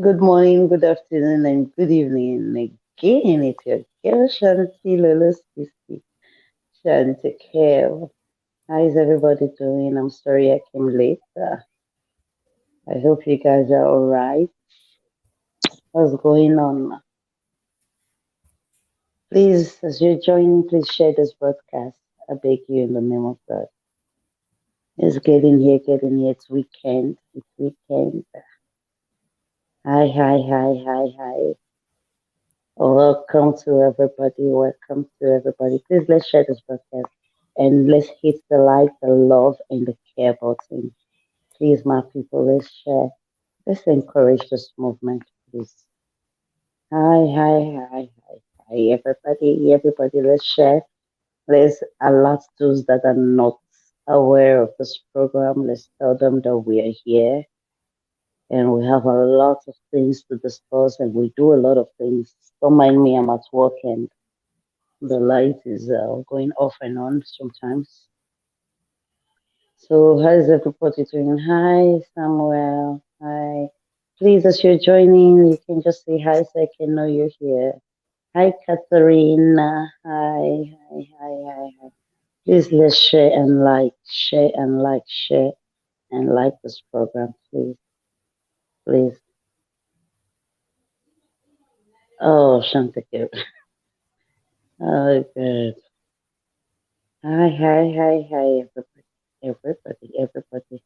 Good morning, good afternoon, and good evening again. It's your girl Shanti Lolo Sissy. Shanti Kev. How is everybody doing? I'm sorry I came late. I hope you guys are alright. What's going on? Please, as you're joining, please share this broadcast. I beg you in the name of God. It's getting here, getting here. It's weekend. It's weekend. Hi, hi, hi, hi, hi. Welcome to everybody. Welcome to everybody. Please let's share this broadcast and let's hit the like, the love, and the care button. Please, my people, let's share. Let's encourage this movement, please. Hi, hi, hi, hi, hi, everybody. Everybody, let's share. Let's alert those that are not aware of this program. Let's tell them that we are here and we have a lot of things to discuss and we do a lot of things. Don't mind me, I'm at work and the light is going off and on sometimes. So, how's everybody doing? Hi, Samuel. Hi. Please, as you're joining, you can just say hi so I can know you're here. Hi, Katharina. Hi, hi, hi, hi, hi. Please, let's share and like, share and like this program, please, please. Oh, Shantake. Oh, good. Hi, hi, hi, hi, everybody, everybody, everybody.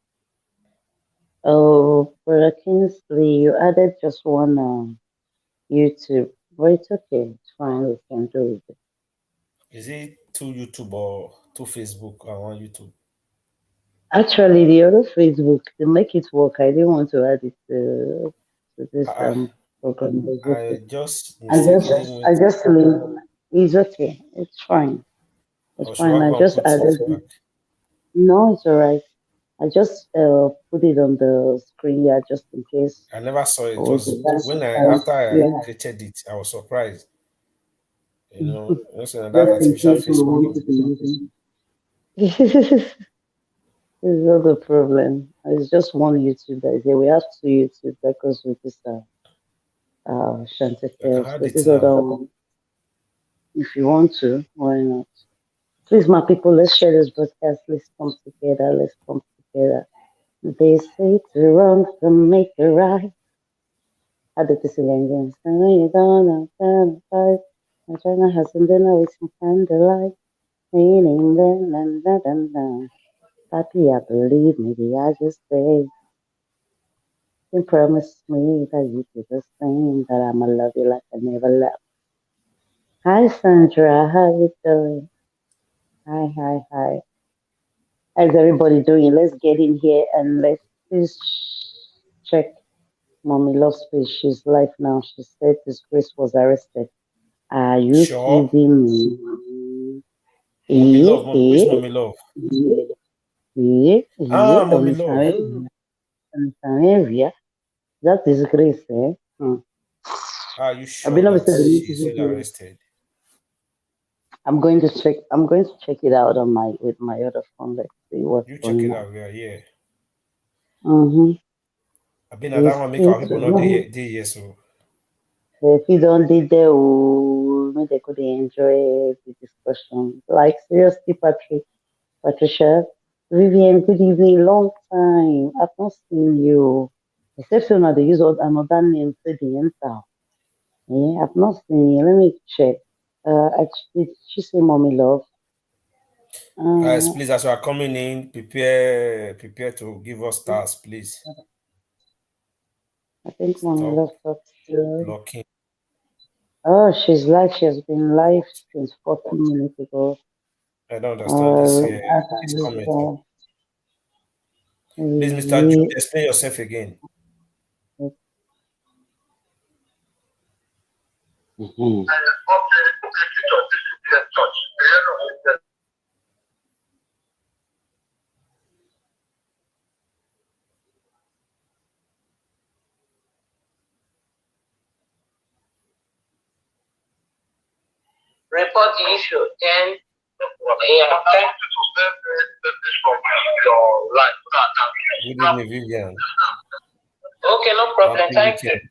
Oh, Brother Kingsley, you added just one YouTube. But it's okay. It's fine. We can do it. Is it to YouTube or to Facebook or on YouTube? Actually, the other Facebook, to make it work, I didn't want to add it to this Uh, program. It's okay. I just mistakenly I went. just leave. It's okay. It's fine. It's Or should fine. I I go and just put it added it. back? No, it's alright. I just put it on the screen, yeah, just in case. I never saw it. It Oh, was the when I last, after I yeah. created it, I was surprised. So that Just in artificial case we face will want come. to be using. It's not a problem. It's just one YouTube that is here. We have two YouTube that goes with this I can Chanticleer. add So it this now. other one, if you want to, why not? Please, my people, let's share this broadcast. Let's come together. Let's come together. They say to run to make it right. How did this engine? You gonna fight. I'm trying to hustle dinner with some candlelight. Meaning then, dun, dun, dun, dun. Happy, I believe, maybe I just say. You promised me that you do the same, that I'ma love you like I never left. Hi Sandra, how you doing? Hi, hi, hi. How's everybody doing? Let's get in here and let's please check Mommy Love's page. She's live now. She said this Grace was arrested. Are you Sure. kidding me? Mommy Yeah, love, mommy, which yeah, mommy love? yeah, yeah, yeah. Mommy love. On some area. That is Grace, eh? Are you I've been sure that obviously the she's messages. still arrested? I'm going to check. I'm going to check it out on my with my other phone. Let's see what's You check going it on. out. We are here. Mm-hmm. I've been at They that one make say our people not to day here, so if you don't did there, oh, maybe they could enjoy the discussion. Like seriously, Patricia, Vivian, good evening. Long time. I've not seen you. Except when they use another name for the enter. Yeah, I've not seen you. Let me check. Actually, did she say mommy love? guys, Uh, please, as you are coming in, prepare to give us stars, please. I think mommy Stop love talks to. blocking. Oh, she's live. She has been live since 40 minutes ago. I don't understand this here. This Actually, comment. Please, Mr. Jude, we, explain yourself again. mhm. Report the issue. Then, yeah, okay. Good evening, Vivian. Okay, no problem. Happy Thank you. weekend.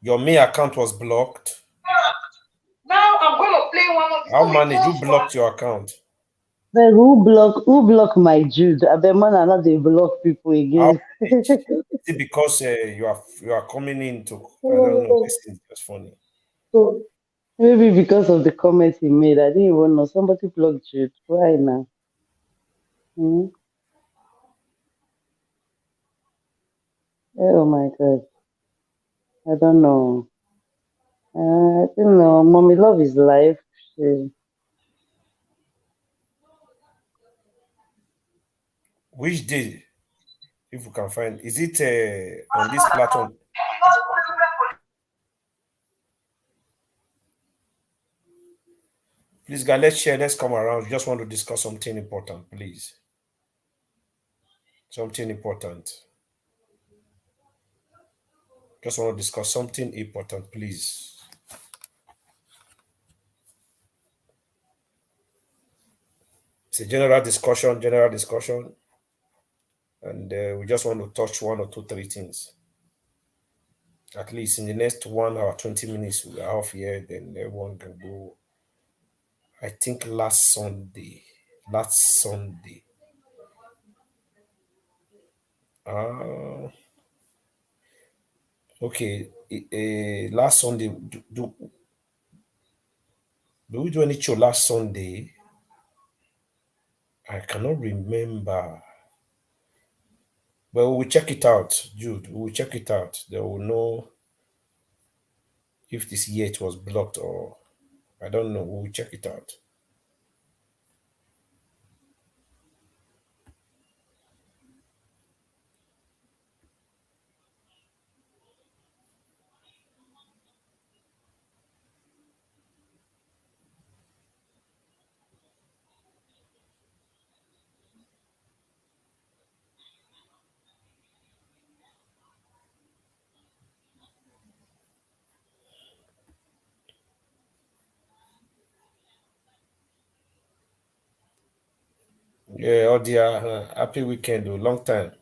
Your main account was blocked. Now I'm going to play one of the How managed you blocked your account? But who block my Jude? I bet man, not they block people again. Is it because you are coming in to, I don't know, this is just funny. Maybe because of the comment he made. I didn't even know. Somebody blocked Jude. Why now? Hmm? Oh my God. I don't know. I don't know. Mommy love his life. Which day, if you can find, is it on this platform? Please, guys, let's share. Let's come around. We just want to discuss something important, please. Something important. Just want to discuss something important, please. It's a general discussion, and we just want to touch one or two, three things. At least in the next 1 hour, 20 minutes, we are off here, then everyone can go. I think last Sunday. Okay, last Sunday, do we do any show last Sunday? I cannot remember. But we will check it out, Jude. We will check it out. They will know if this year it was blocked or I don't know. We will check it out. Yeah, oh dear. Happy weekend, oh, long time.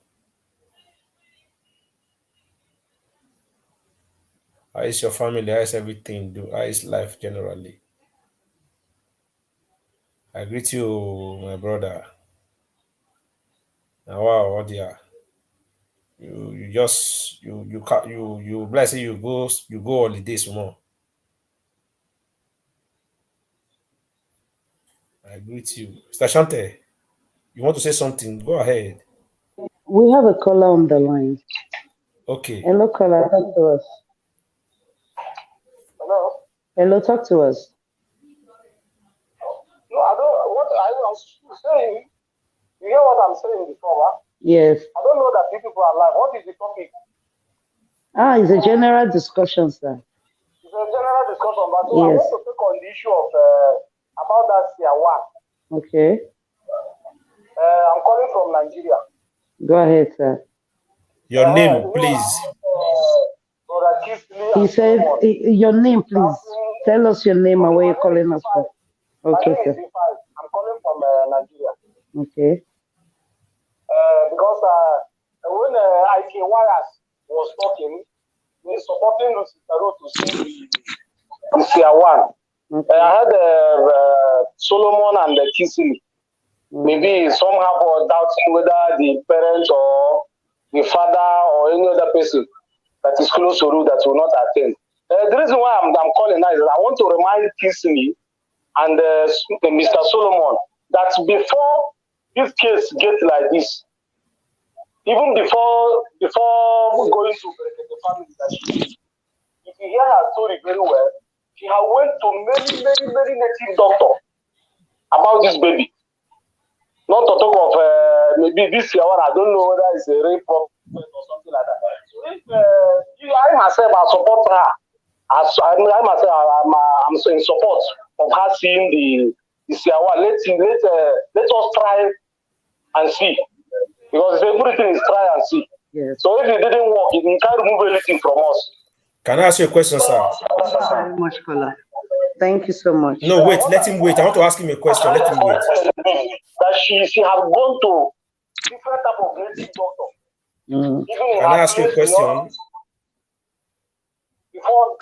How is your family? How is everything? How is life generally? I greet you, my brother. Now, wow, oh dear. You just you bless you go holidays more. I greet you. Mr. Shante, you want to say something? Go ahead. We have a caller on the line. Okay. Hello, caller. Talk to us. Hello? Hello, talk to us. No, I don't. What I was saying, you hear what I'm saying before, huh? Yes. I don't know that you people are live. What is the topic? It's a general discussion, sir. It's a general discussion, but so I Yes. want to take on the issue of about that year one. Okay. I'm calling from Nigeria. Go ahead, sir. Your name, please. Brother Kisley He and said, Solomon. your name, please. Tell us your name and where you're calling us from. My Okay, name is sir. Ifai. I'm calling from Nigeria. Okay. Because when IK Wires was talking, he's supporting Lucy Taro to see the Sia one. Okay. I had Solomon and the Kisili. Maybe somehow or doubting whether the parents or the father or any other person that is close to you that will not attend. The reason why I'm calling now is that I want to remind Kisili and Mr. Solomon that before this case gets like this, even before going to the family that she is, if you hear her story very well, she had went to many native doctors about this baby. Not to talk of maybe this year one, I don't know whether it's a rape or something like that. So if I myself I support her, I myself I'm in support of her seeing the Siawa. Let us try and see. Because everything is try and see. Yes. So if it didn't work, you can't remove anything from us. Can I ask you a question, sir? Thank you very much, caller. Thank you so much. No, wait, let him wait. I want to ask him a question. Let him wait. That she have gone to different type of native doctor. Can I ask you a question? before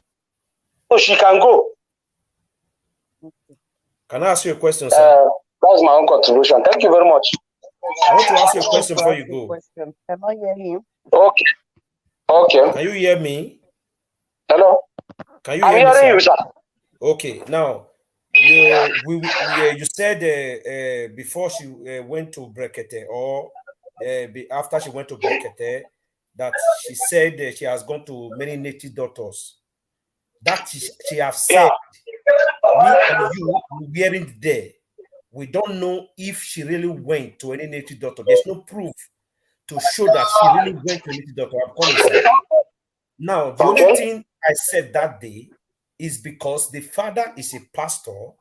so she can go. Can I ask you a question, sir? That's my own contribution. Thank you very much. I want to ask you a question before you go. Can I hear him? Okay. Okay. Can you hear me? Hello? Can you hear me, I'm sir? hearing you, sir. Okay. Now, you said before she went to Brekete, or after she went to Brekete, that she said she has gone to many native doctors. That she has said, me and you weren't there. We don't know if she really went to any native doctor. There's no proof to show that she really went to a native doctor. I'm coming, sir. Now, the only thing I said that day is because the father is a pastor,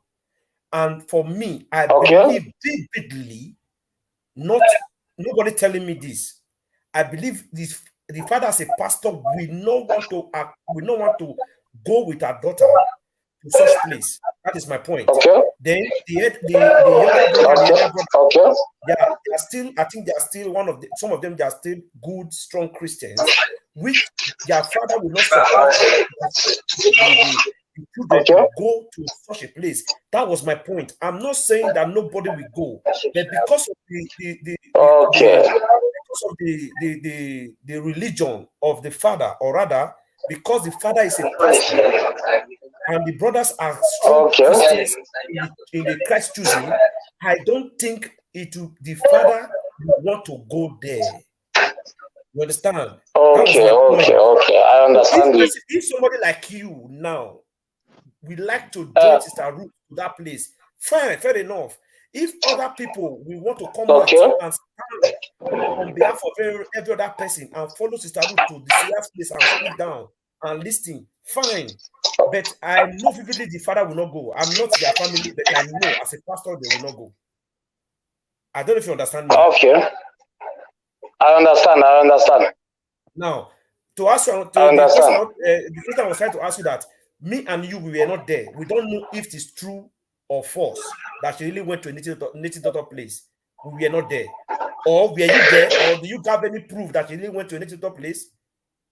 and for me, I believe vividly, nobody telling me this. I believe the father as a pastor will not want to go with her daughter to such place. That is my point. Then the younger brother, yeah, they are still, I think they are still some of them, they are still good, strong Christians, which their father will not support the children to go to such a place. That was my point. I'm not saying that nobody will go, but because of the religion of the father, or rather, because the father is a pastor and the brothers are strong Christians in the Christ choosing, I don't think the father will want to go there. You understand? Okay. I understand. If somebody like you now we like to join Sister Ruth to that place, fine, fair enough. If other people will want to come out and stand on behalf of every other person and follow Sister Ruth to the serious place and sit down and listen, fine. But I know vividly the father will not go. I'm not their family, but I know as a pastor they will not go. I don't know if you understand me. Okay. I understand. Now, to ask you, the question I was trying to ask you that me and you, we were not there. We don't know if it's true or false that she really went to a native daughter place. We were not there. Or were you there? Or do you have any proof that she really went to a native daughter place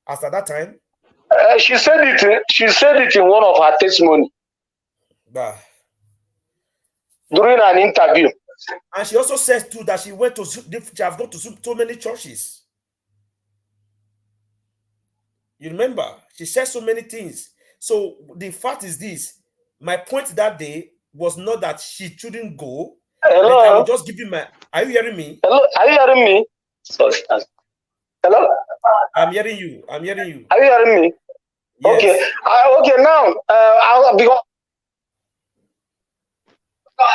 as at that time? She said it in one of her testimony. During an interview. And she also says too that she has gone to so many churches. You remember? She said so many things. So the fact is this. My point that day was not that she shouldn't go. Hello? But I will just give you my... Are you hearing me? Hello? Are you hearing me? Sorry. Hello? I'm hearing you. Are you hearing me? Yes. Okay. Okay, now, because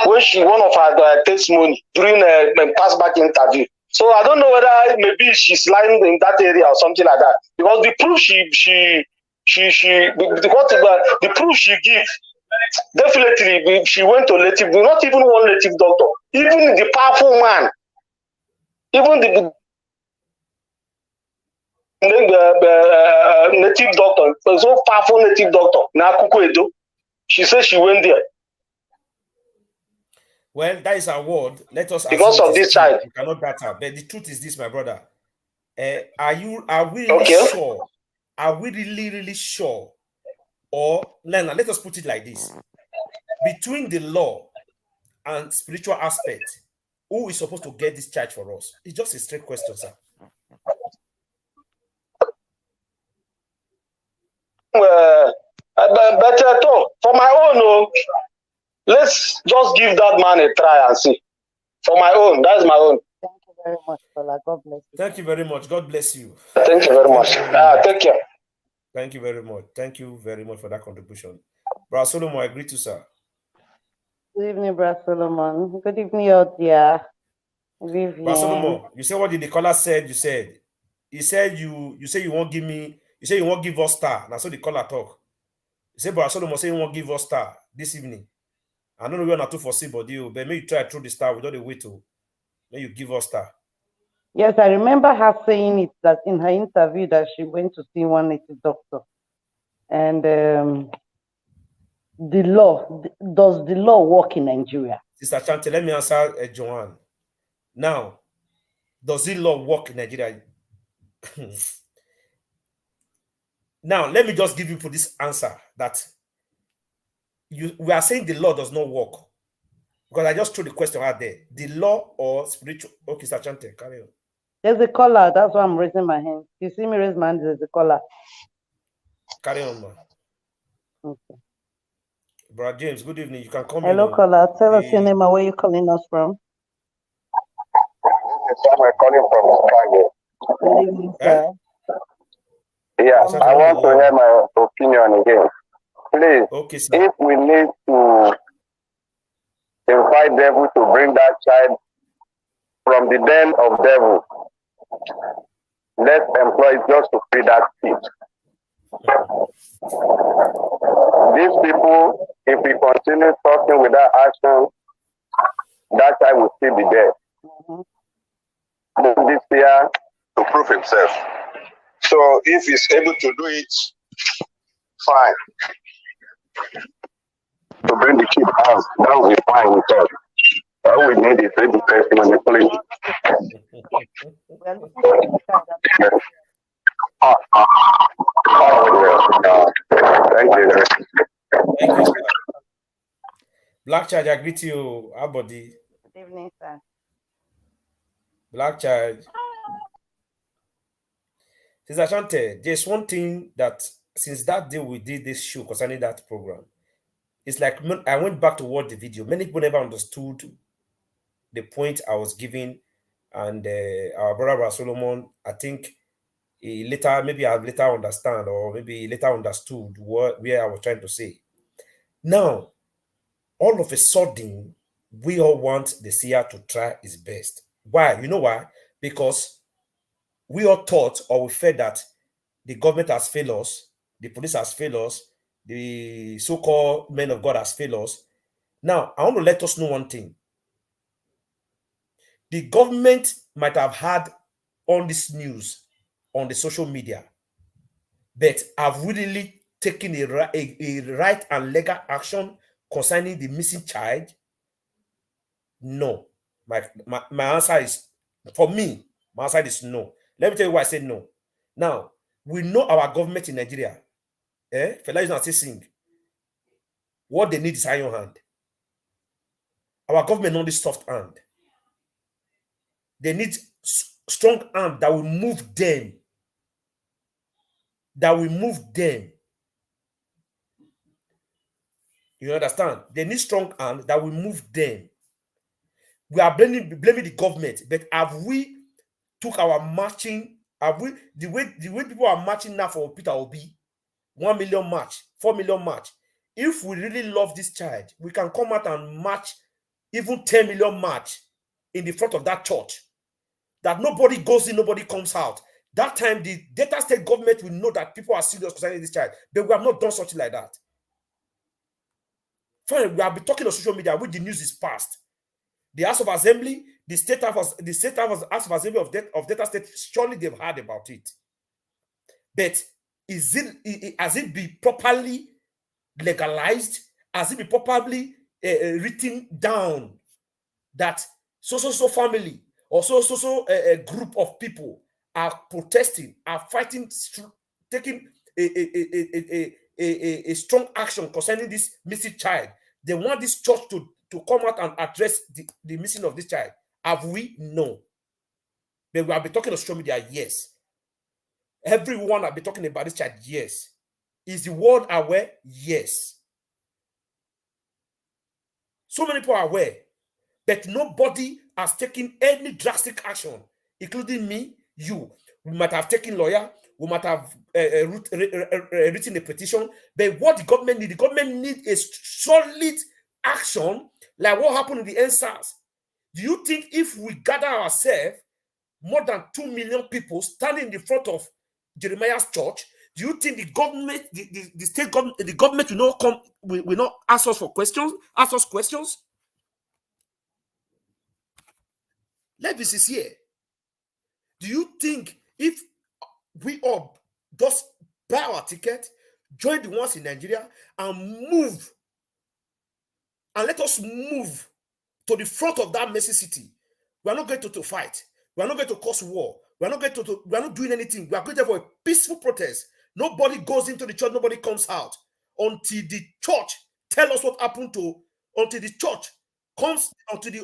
when one of her testimony during a passback interview. So I don't know whether maybe she's lying in that area or something like that. Because the proof the proof she gives, definitely she went to native, not even one native doctor, even the powerful man, even the native doctor, so powerful native doctor, Nakuku Edo, she says she went there. Well, that is our word. Let us because of this child. You cannot back up. But the truth is this, my brother. Are we really sure? Are we really sure? Or let us put it like this. Between the law and spiritual aspect, who is supposed to get this charge for us? It's just a straight question, sir. But for my own, let's just give that man a try and see. For my own, that's my own. Thank you very much, Paula. God bless you. Thank you very much. God bless you. Thank you very much. Take care. Thank you very much. Thank you very much for that contribution. Brother Solomon, I agree to, sir. Good evening, Brother Solomon. Good evening, out there. Good evening. Brother Solomon, you said what the caller said. You said you say you won't give me. You say you won't give us star. Now so the caller talk. You say Brother Solomon say you won't give us star this evening. I don't know you're not too foresee, but maybe you try through the star without the way to. Then you give us star. Yes, I remember her saying it that in her interview that she went to see one native doctor, and the law, does the law work in Nigeria? Sister Chante, let me answer Joanne. Now, does the law work in Nigeria? Now, let me just give you for this answer that we are saying the law does not work. Because I just threw the question out there. The law or spiritual? Okay, Sachante, carry on. There's a caller. That's why I'm raising my hand. You see me raise my hand, there's a caller. Carry on, man. Okay. Brother James, good evening. You can come Hello, in. caller. Tell us your name and where you're calling us from. Samuel calling from Chicago. Good evening, sir. Yeah, I want to hear my opinion again. Please, okay, sir. If we need to invite devil to bring that child from the den of devil, let's employ it just to free that kid. These people, if we continue talking without action, that child will still be there. This year to prove himself. So if he's able to do it, fine. To bring the kid out, that will be fine with us. All we need is education on the police. Thank you. Thank you, sir. Black Child, I greet you. How body? Good evening, sir. Black Child. Sister Shante, there's one thing that since that day we did this show concerning that program, it's like I went back to watch the video. Many people never understood the point I was giving, and our brother Solomon, I think he later, maybe I later understand, or maybe he later understood where I was trying to say. Now, all of a sudden, we all want the seer to try his best. Why? You know why? Because we all thought or we felt that the government has failed us, the police has failed us, the so-called men of God has failed us. Now, I want to let us know one thing. The government might have had on this news on the social media, but have really taken a right and legal action concerning the missing child? No. My answer is, for me, my answer is no. Let me tell you why I say no. Now, we know our government in Nigeria, Fela is not sing. What they need is iron hand. Our government not this soft hand. They need strong hand that will move them. That will move them. You understand? They need strong hand that will move them. We are blaming the government, but have we took our marching? Have we the way people are marching now for Peter Obi, 1 million march, 4 million march? If we really love this child, we can come out and march even 10 million march in the front of that church. That nobody goes in, nobody comes out. That time, the Delta State government will know that people are serious concerning this child. But we have not done something like that. Fine, we have been talking on social media, which the news is past. The House of Assembly, the State House of Assembly of Delta State, surely they've heard about it. But has it been properly legalized? Has it been properly written down that so family or a group of people are protesting, are fighting, taking a strong action concerning this missing child? They want this church to come out and address the missing of this child. Have we? No. But we have been talking on social media, yes. Everyone have been talking about this child, yes. Is the world aware? Yes. So many people are aware, but nobody has taken any drastic action, including me, you. We might have taken lawyer, we might have written a petition, but what the government needs a solid action, like what happened in the NSAS. Do you think if we gather ourselves, more than 2 million people standing in the front of Jeremiah's church, do you think the government, the state government, the government will not come, will not ask us questions? Let's be sincere. Do you think if we all just buy our ticket, join the ones in Nigeria, and move, and let us move to the front of that messy city? We are not going to fight. We are not going to cause war. We are not doing anything. We are going there for a peaceful protest. Nobody goes into the church, nobody comes out until the church tell us what happened to, until the church comes, until the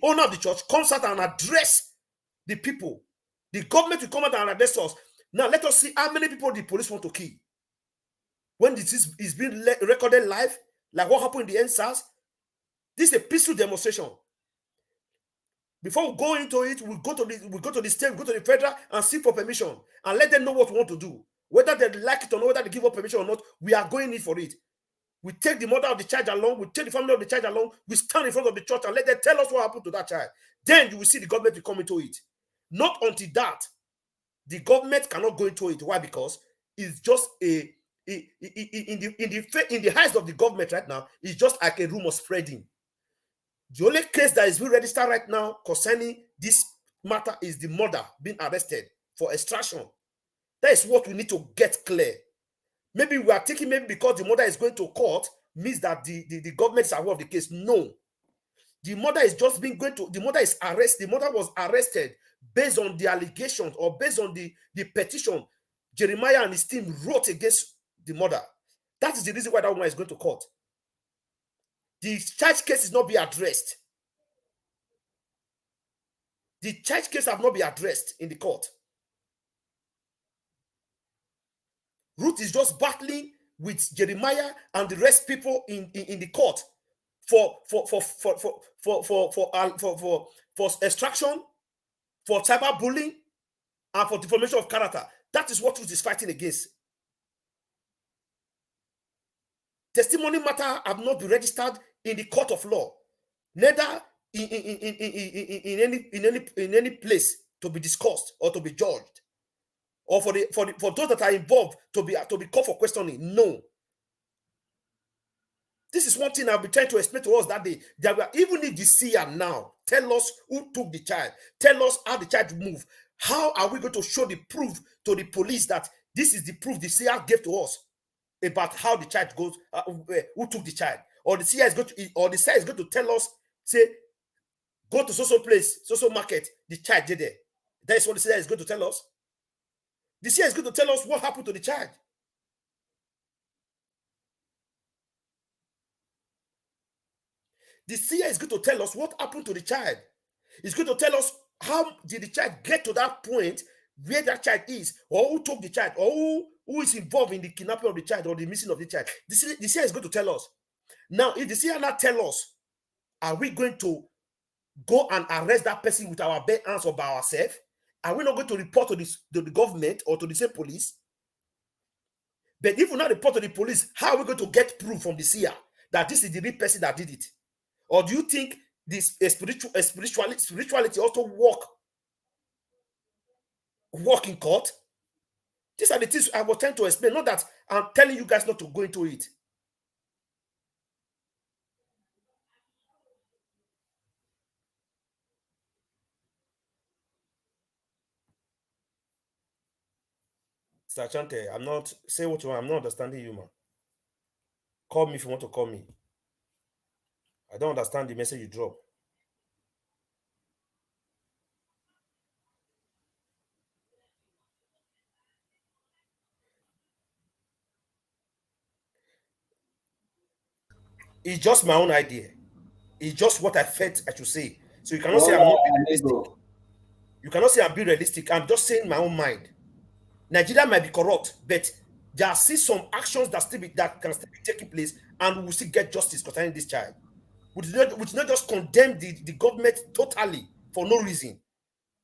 owner of the church comes out and address the people. The government will come out and address us. Now let us see how many people the police want to kill. When this is being recorded live, like what happened in the NSAS, this is a peaceful demonstration. Before we go into it, we go to the state, we go to the federal and seek for permission and let them know what we want to do. Whether they like it or not, whether they give us permission or not, we are going in for it. We take the mother of the child along, we take the family of the child along, we stand in front of the church and let them tell us what happened to that child. Then you will see the government will come into it. Not until that, the government cannot go into it. Why? Because it's just in the eyes of the government right now, it's just like a rumor spreading. The only case that is being registered right now concerning this matter is the mother being arrested for extraction. That is what we need to get clear. Maybe we are thinking maybe because the mother is going to court means that the government is aware of the case. No. The mother is just being going to, the mother is arrested. The mother was arrested based on the allegations or based on the petition Jeremiah and his team wrote against the mother. That is the reason why that woman is going to court. The child case is not being addressed. The child case have not been addressed in the court. Ruth is just battling with Jeremiah and the rest people in the court for extraction, for cyberbullying, and for defamation of character. That is what Ruth is fighting against. Testimony matter have not been registered in the court of law, neither in any place to be discussed or to be judged, or for those that are involved to be called for questioning. No. This is one thing I've been trying to explain to us that day. That we are, even if the seer now tell us who took the child, tell us how the child moved, how are we going to show the proof to the police that this is the proof the seer gave to us about how the child goes, who took the child, or the seer is going to, or the seer is going to tell us, say, go to social place, social market, the child did there. That is what the seer is going to tell us. The seer is going to tell us what happened to the child. The seer is going to tell us what happened to the child. He's going to tell us how did the child get to that point where that child is, or who took the child, or who is involved in the kidnapping of the child or the missing of the child. The seer is going to tell us. Now, if the seer not tell us, are we going to go and arrest that person with our bare hands or by ourselves? Are we not going to report to the government or to the same police? But if we not report to the police, how are we going to get proof from the seer that this is the real person that did it? Or do you think this spirituality also work in court? These are the things I was trying to explain. Not that I'm telling you guys not to go into it. Sachante, I'm not, say what you want, I'm not understanding you, man. Call me if you want to call me. I don't understand the message you drop. It's just my own idea. It's just what I felt I should say. So you cannot say I'm not being realistic. You cannot say I'm being realistic. I'm just saying my own mind. Nigeria might be corrupt, but there are still some actions that can still be taking place, and we will still get justice concerning this child. We do not just condemn the government totally for no reason.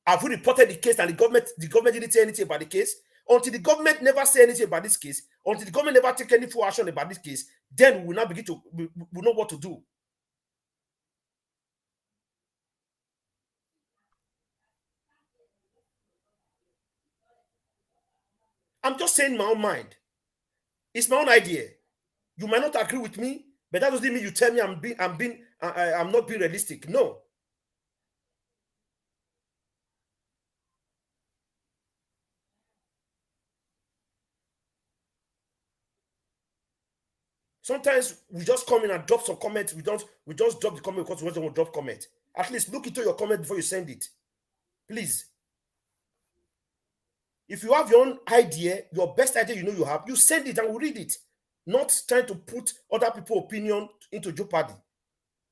Have we reported the case and the government didn't say anything about the case? Until the government never say anything about this case, until the government never take any full action about this case, then we will now begin to we know what to do. I'm just saying my own mind. It's my own idea. You might not agree with me, but that doesn't mean you tell me I'm not being realistic. No. Sometimes we just come in and drop some comments. We just drop the comment because we want to drop comment. At least look into your comment before you send it. Please. If you have your own idea, your best idea you have, you send it and we'll read it. Not trying to put other people's opinion into jeopardy.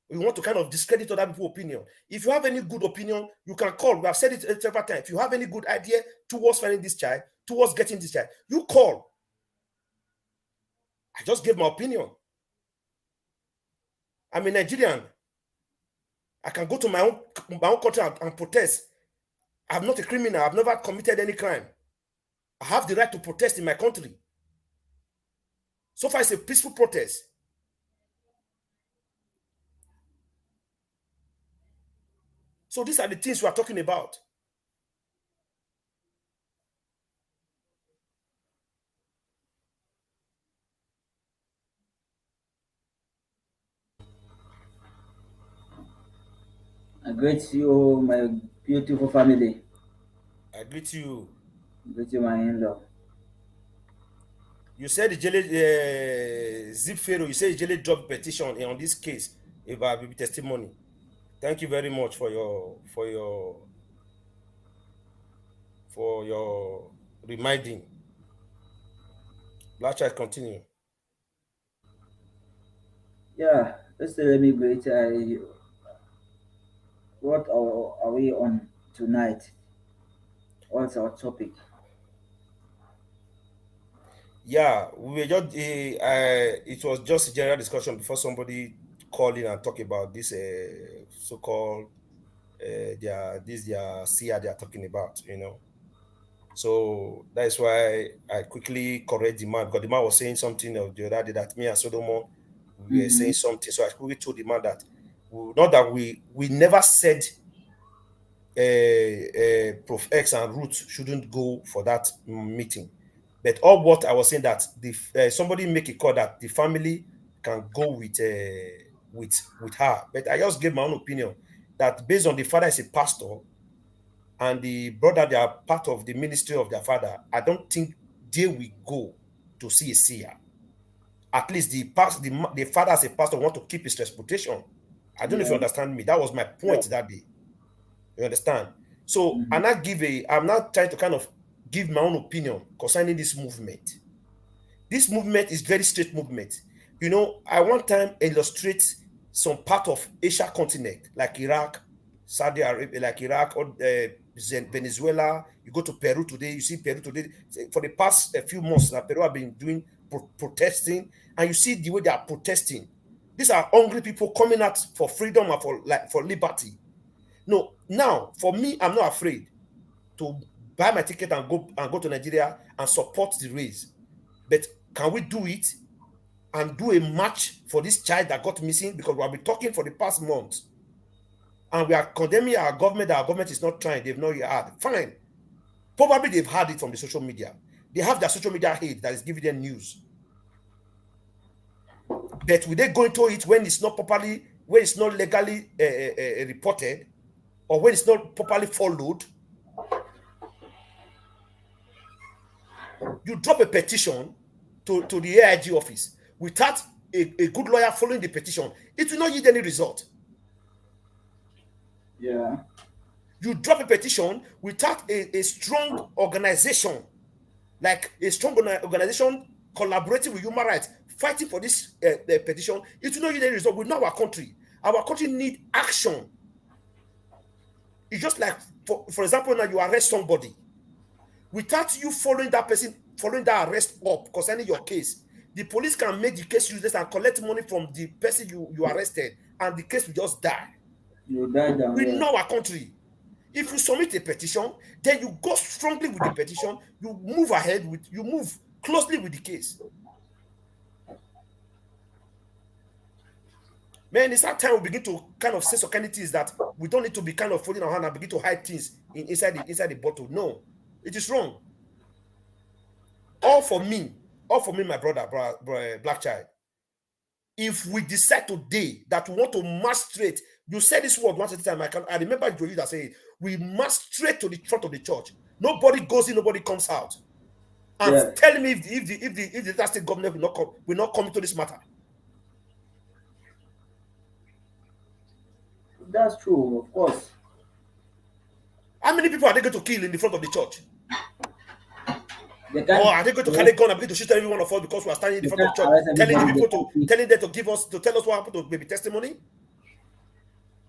We want to kind of discredit other people's opinion. If you have any good opinion, you can call. We have said it several times. If you have any good idea towards finding this child, towards getting this child, you call. I just gave my opinion. I'm a Nigerian. I can go to my own country and protest. I'm not a criminal. I've never committed any crime. I have the right to protest in my country. So far, it's a peaceful protest. So these are the things we are talking about. I greet you, my beautiful family. I greet you. I greet you, my in-law. You said Zip Pharaoh, you said Jele dropped petition on this case about baby testimony. Thank you very much for your reminding. Black Child, continue. Yeah, let's let me greet. What are we on tonight? What's our topic? Yeah, we were just it was just a general discussion before somebody called in and talk about this so-called their SIA they are talking about, So that's why I quickly correct the man, because the man was saying something of the other day that me and Solomon we were saying something. So I quickly told the man that not that we never said Prof X and Ruth shouldn't go for that meeting. But all what I was saying that somebody make a call that the family can go with her. But I just gave my own opinion that based on the father is a pastor and the brother they are part of the ministry of their father, I don't think they will go to see a seer. At least the father as a pastor want to keep his reputation. I don't know if you understand me. That was my point that day. You understand? So I'm not trying to kind of give my own opinion concerning this movement. This movement is very straight movement. I one time illustrate some part of Asia continent, like Iraq, Saudi Arabia, like Iraq or Venezuela. You go to Peru today, you see Peru today. For the past few months, Peru have been doing protesting, and you see the way they are protesting. These are hungry people coming out for freedom and for liberty. No, now for me, I'm not afraid to buy my ticket and go to Nigeria and support the race. But can we do it and do a march for this child that got missing? Because we have been talking for the past month, and we are condemning our government. Our government is not trying. They've not heard. Fine. Probably they've heard it from the social media. They have their social media hate that is giving them news. But will they go into it when it's not properly, when it's not legally reported, or when it's not properly followed? You drop a petition to the AIG office without a good lawyer following the petition, it will not yield any result. Yeah. You drop a petition without a strong organization, like a strong organization collaborating with human rights, fighting for this petition, it will not yield any result. We know our country. Our country needs action. It's just like, for example, now you arrest somebody. Without you following that person, following that arrest up concerning your case, the police can make the case useless and collect money from the person you arrested, and the case will just die. You die down. We know our country. If you submit a petition, then you go strongly with the petition, you move ahead you move closely with the case. Man, it's that time we begin to kind of say some kind of things that we don't need to be kind of folding our hand and begin to hide things inside the bottle. No, it is wrong. All for me, my brother, Black Child. If we decide today that we want to march straight, you said this word once at a time. I remember Joey that said, we march straight to the front of the church. Nobody goes in, nobody comes out. And tell me if the state government will not come into this matter. That's true, of course. How many people are they going to kill in the front of the church? They Or can't are they going to carry gun and begin to shoot every one of us because we are standing in the they front of can't church, arrest telling the everybody. people telling them to tell us what happened to baby testimony?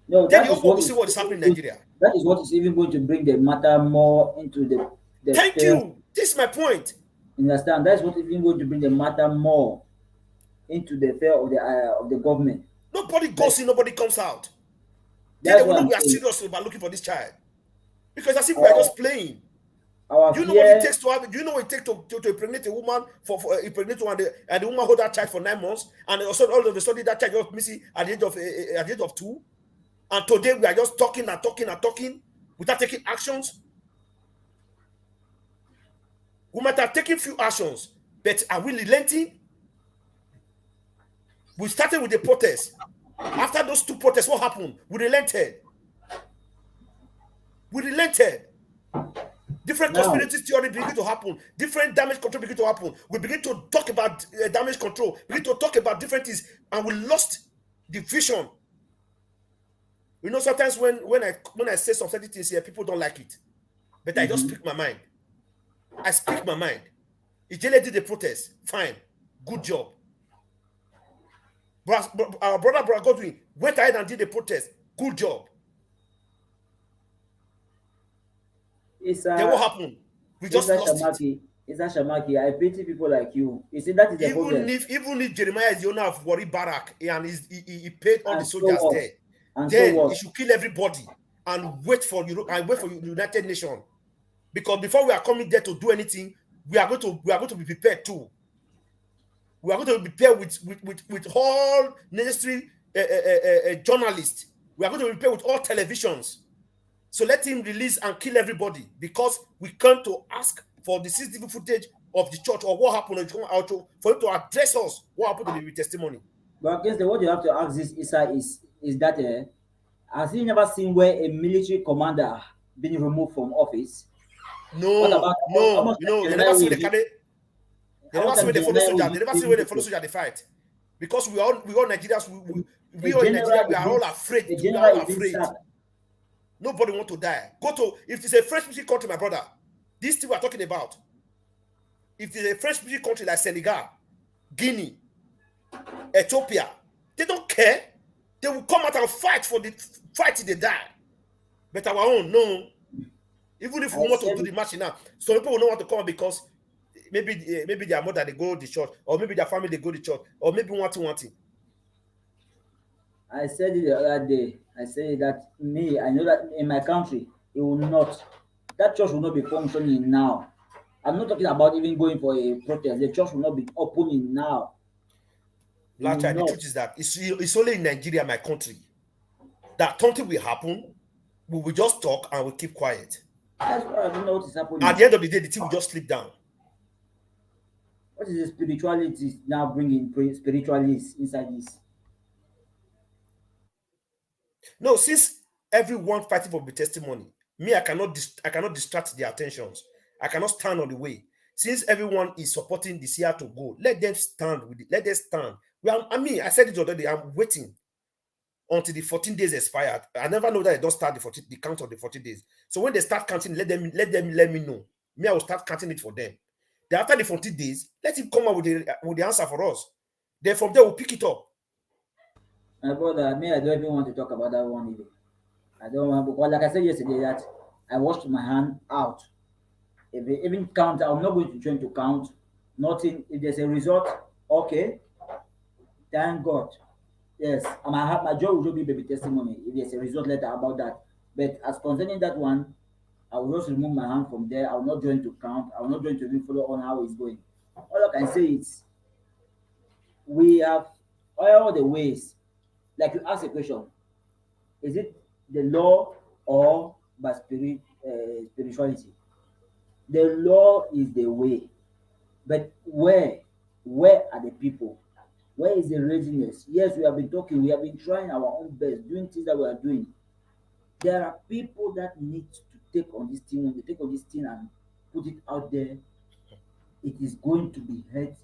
No, Then that the is whole world what will is see what is happening in even Nigeria. that is what is even going to bring the matter more into the Thank sphere. you. This is my point. Understand? That's what is even going to bring the matter more into the sphere of the government. Nobody But goes in, nobody comes out. Then they that's will what know I'm we are saying. serious about looking for this child. Because as if we are Our just playing. our Do you know what it fear takes to have? Do you know what it takes to impregnate a woman for impregnate one and the woman hold that child for 9 months, and also all of a sudden that child just missing at the age of 2, and today we are just talking and talking and talking without taking actions. We might have taken few actions, but are we relenting? We started with the protest. After those 2 protests, what happened? We relented. We relented. Different now. conspiracy theory begin to happen. Different damage control begin to happen. We begin to talk about damage control. Begin to talk about different things, and we lost the vision. You know, sometimes when I say some certain things here, people don't like it, but I just Mhm. speak my mind. I speak my mind. Ijele did the protest, fine, good job. Our brother Godwin went ahead and did the protest, good job. It's Then what a happened? We just lost it. Shamaki. I pity people like you. You see, that is the Even problem. if Jeremiah is the owner of Wari Barrack and he paid all the And so soldiers what? there, And so then he what? should kill everybody and wait for United Nations. Because before we are coming there to do anything, we are going to be prepared too. We are going to be prepared with all necessary journalists. We are going to be prepared with all televisions. So let him release and kill everybody, because we come to ask for the CCTV footage of the church or what happened for him to address us what happened to the testimony. But against what you have to ask this Isa is that has he never seen where a military commander been removed from office? What No, about how no, much you can know, they never Jeremiah see will where they give? carry, they How never much see where can they follow Jeremiah will soldiers, they give never see even where they follow people? soldiers they fight. Because we all Nigerians, A we all in Nigeria, general we is are being all afraid. a We are general all is being afraid. sacked. Nobody want to die. If it's a French speaking country, my brother, this thing we are talking about. If it's a French speaking country like Senegal, Guinea, Ethiopia, they don't care. They will come out and fight till they die. But our own, no. Even if I we want to said do the match now, some people will not want to come because maybe their mother they go to the church, or maybe their family they go to church, or maybe one thing. I said it the other day. I said that I know that in my country, it will not, that church will not be functioning now. I'm not talking about even going for a protest. The church will not be opening now. It will Lacha, the not. truth is that it's only in Nigeria, my country, that something will happen. We will just talk and we keep quiet. That's why I don't know what is At happening. the end of the day, the thing will just slip down. What is the spirituality now bringing spiritualists inside this? No, since everyone fighting for the testimony, me, I cannot distract their attentions. I cannot stand on the way. Since everyone is supporting the CR to go, let them stand with it. Let them stand. I said it already. I'm waiting until the 14 days expired. I never know that they don't start the count of the 14 days. So when they start counting, let me know. Me, I will start counting it for them. Then after the 14 days, let him come out with the answer for us. Then from there, we'll pick it up. My brother, I don't even want to talk about that one either. I don't want, because like I said yesterday, that I washed my hand out. If they even count, I'm not going to try to count. Nothing. If there's a result, okay, thank God. Yes, my job will be baby testimony. If there's a result letter about that. But as concerning that one, I will just remove my hand from there. I will not join to count. I will not join to even follow on how it's going. All I can say is we have all the ways. Like you ask a question, is it the law or by spirituality? The law is the way, but where are the people? Where is the readiness? Yes, we have been talking, we have been trying our own best, doing things that we are doing. There are people that need to take on this thing. When they take on this thing and put it out there, it is going to be heard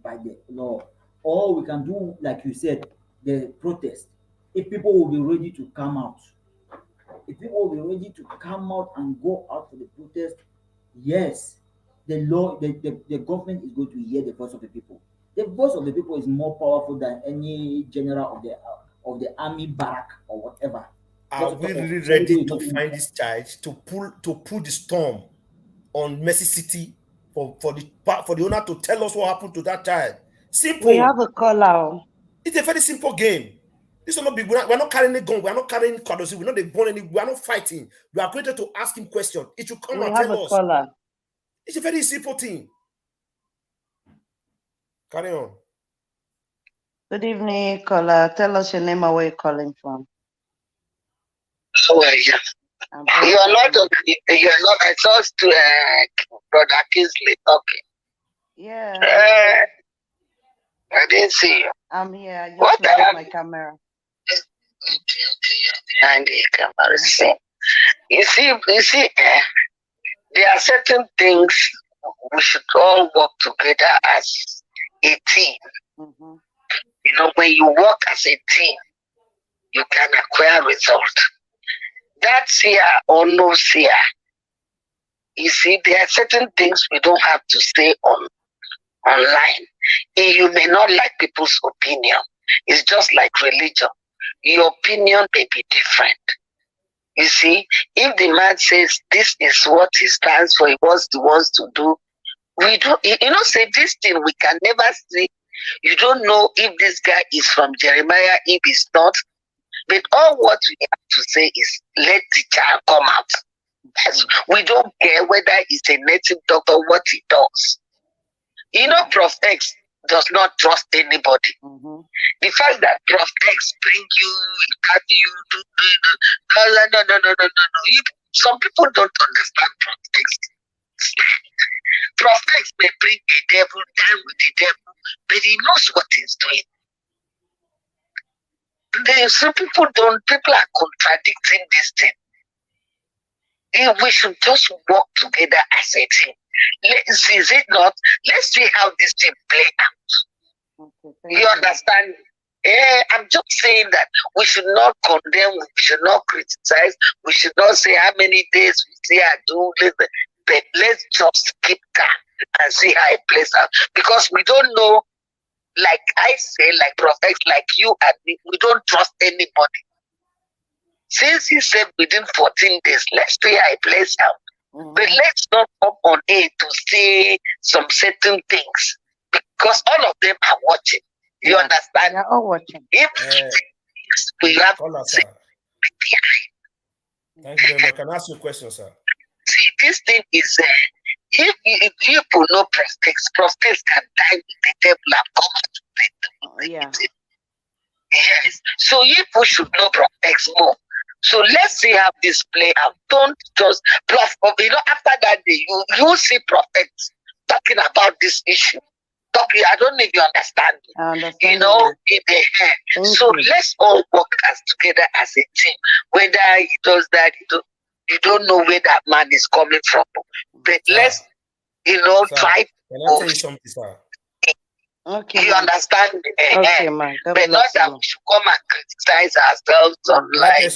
by the law. Or we can do, like you said, the protest. If people will be ready to come out, if people will be ready to come out and go out for the protest, yes, the government is going to hear the voice of the people. The voice of the people is more powerful than any general of the army barrack or whatever. Are Not to we talk of really somebody ready who is to not even- find this child to pull the storm on Mercy City for the owner to tell us what happened to that child? Simple. We have a caller. It's a very simple game. This will not be. We're not carrying a gun. We're not carrying cards. We're not we're not fighting. We are going to ask him questions. It should come We and have tell a us. caller. It's a very simple thing. Carry on. Good evening, caller. Tell us your name and where you're calling from. How are you? You are not. I saw Brother Kingsley talking. Yeah. I didn't see you. I'm here. I just What switched the- my camera. Okay, behind the camera. See. You see, there are certain things we should all work together as a team. Mm-hmm. You know, when you work as a team, you can acquire results. That's here or no here. You see, there are certain things we don't have to say online. You may not like people's opinion. It's just like religion. Your opinion may be different. You see, if the man says this is what he stands for, he wants to do, we do. Say this thing we can never see. You don't know if this guy is from Jeremiah, if he's not. But all what we have to say is let the child come out. Yes, we don't care whether he's a native doctor, what he does. Prof X does not trust anybody. Mm-hmm. The fact that Prof X bring you, carry you, no. Some people don't understand Prof X. Prof X may bring a devil down with the devil, but he knows what he's doing. People are contradicting this thing. We should just work together as a team. Is it not? Let's see how this thing play out. Okay, you understand? I'm just saying that we should not condemn, we should not criticize, we should not say how many days we see her do, but let's just keep calm and see how it plays out. Because we don't know, like I say, like prophets, like you and me, we don't trust anybody. Since he said within 14 days, let's see how it plays out. Mm-hmm. But let's not come on air to say some certain things because all of them are watching. You understand? They're all watching. If we have sir. Thank you very much. Can I ask you a question, sir? See, this thing is if people know prophets can die with the devil and come out with it. Yes. So people should know prophets more. So let's see how this play out. Don't just after that day, you see prophets talking about this issue. I don't know if you understand. I understand. In the head. So let's all work together as a team. Whether he does that, you don't know where that man is coming from. But let's, try. Can I tell you something, sir? Okay. You understand? Okay, man. But not that we should come and criticize ourselves online.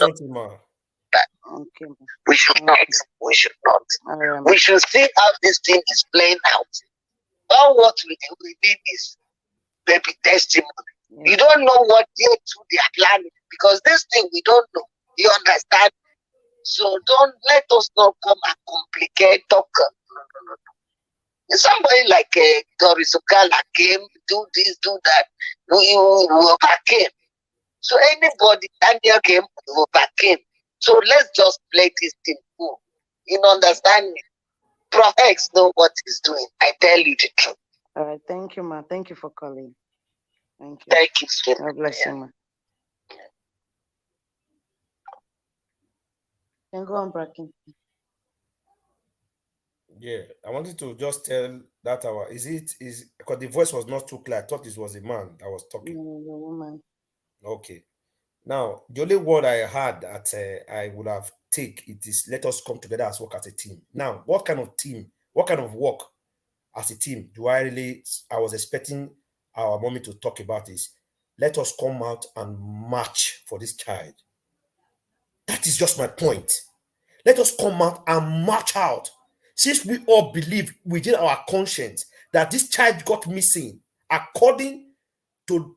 Okay. We should not. We should not. Right. We should see how this thing is playing out. All what we need is baby testimony. Yeah. You don't know what they are planning because this thing we don't know. You understand? So don't let us not come and complicate talk. No. Somebody like Doris Okala came, do this, do that. We overcame. So anybody, Daniel came, overcame. So let's just play this thing cool. You understand me? Prof X know what he's doing. I tell you the truth. All right. Thank you, ma. Thank you for calling. Thank you. Thank you, sir. God bless you, ma. Can go on, Bracken. Yeah, I wanted to just tell that because the voice was not too clear. I thought this was a man that was talking. No, the woman. Okay. Now, the only word I had that I would have take it is let us come together as work as a team. Now, what kind of team, what kind of work as a team I was expecting our mommy to talk about is let us come out and march for this child. That is just my point. Let us come out and march out. Since we all believe within our conscience that this child got missing, according to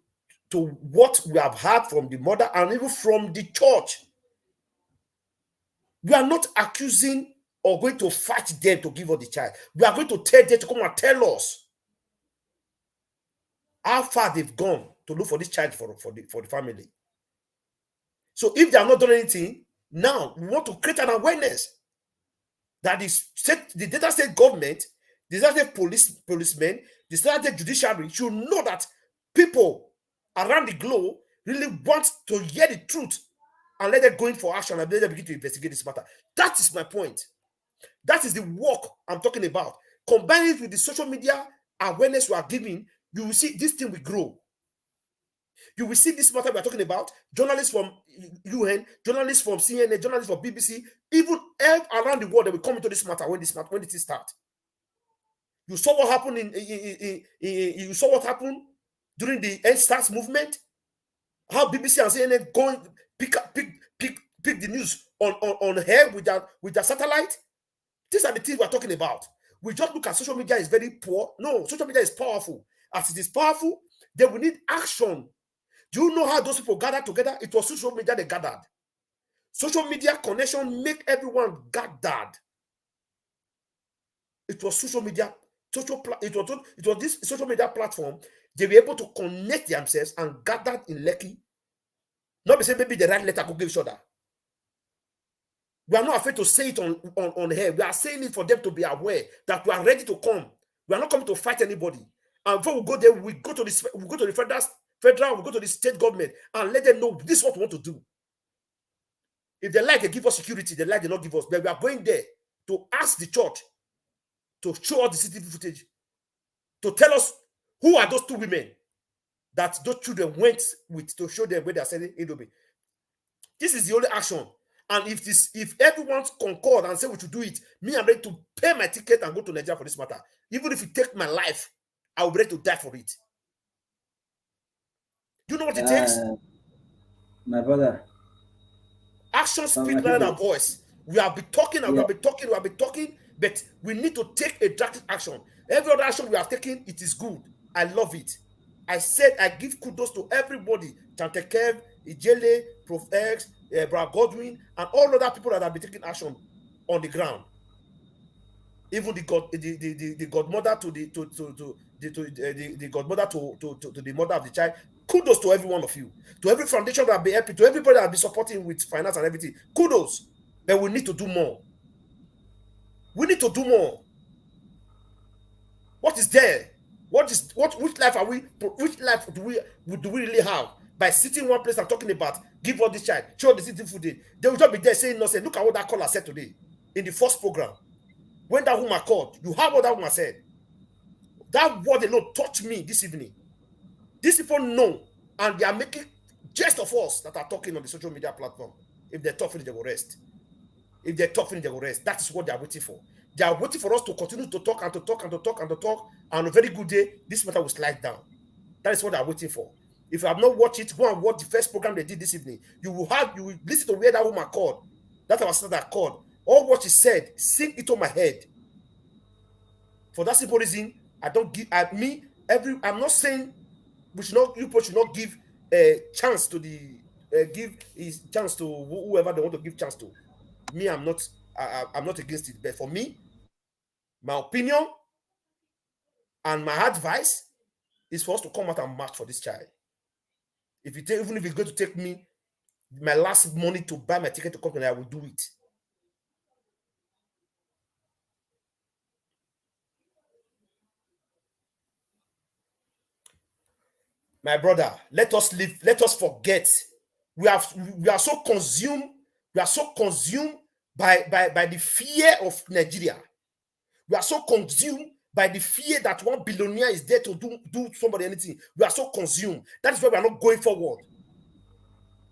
what we have heard from the mother and even from the church, we are not accusing or going to fight them to give us the child. We are going to tell them to come and tell us how far they've gone to look for this child for the family. So if they have not done anything, now we want to create an awareness that the Delta State government, the Delta State policemen, the Delta State judiciary should know that people around the globe really want to hear the truth and let them go in for action and let them begin to investigate this matter. That is my point. That is the work I'm talking about. Combine it with the social media awareness we are giving, you will see this thing will grow. You will see this matter we are talking about. Journalists from UN, journalists from CNN, journalists from BBC, even around the world, they will come into this matter when it starts. You saw what happened you saw what happened during the EndSARS movement. How BBC and CNN going pick the news on air with their satellite. These are the things we are talking about. We just look at social media is very poor. No, social media is powerful. As it is powerful, then we need action. Do you know how those people gathered together? It was social media they gathered. Social media connection make everyone gathered. It was social media. It was this social media platform. They were able to connect themselves and gathered in Lekki. Not be saying maybe the right letter could give each other. We are not afraid to say it on air. We are saying it for them to be aware that we are ready to come. We are not coming to fight anybody. And before we go there, we go to the federal, we go to the state government and let them know this is what we want to do. If they like, they give us security. They like, they not give us. But we are going there to ask the church to show us the CCTV footage, to tell us who are those two women that those children went with to show them where they are selling Indomie. This is the only action. And if everyone concord and say we should do it, me, I'm ready to pay my ticket and go to Nigeria for this matter. Even if it takes my life, I will be ready to die for it. Do you know what it takes? My brother. Action speaks louder than voice. We have been talking and we have been talking, but we need to take a drastic action. Every other action we are taking, it is good. I love it. I said I give kudos to everybody. Chantekev, Ijele, Prof X, Brad Godwin, and all other people that have been taking action on the ground. Even the godmother to the godmother to the mother of the child. Kudos to every one of you. To every foundation that be helping, to everybody that be supporting with finance and everything. Kudos. But we need to do more. We need to do more. What is there? Which life are we? Which life do we really have by sitting in one place and talking about give us this child, show the city footage? They will just be there saying nothing. Look at what that caller said today in the first program. When that woman called, you heard what that woman said. That word alone touched me this evening. These people know, and they are making jest of us that are talking on the social media platform. If they're talking, they will rest. If they're talking, they will rest. That is what they are waiting for. They are waiting for us to continue to talk and to talk and to talk and to talk. And on a very good day, this matter will slide down. That is what they are waiting for. If you have not watched it, go and watch the first program they did this evening. You will listen to where that woman called. That our sister called. All what she said, sink into my head. For that simple reason, I don't give I'm not saying you people should not give a chance to chance to whoever they want to give chance to. Me, I'm not against it. But for me, my opinion and my advice is for us to come out and march for this child. Even if it's going to take me my last money to buy my ticket to come, I will do it. My brother, let us live. Let us forget. We are so consumed. We are so consumed by the fear of Nigeria. We are so consumed by the fear that one billionaire is there to do somebody anything. We are so consumed. That is why we are not going forward.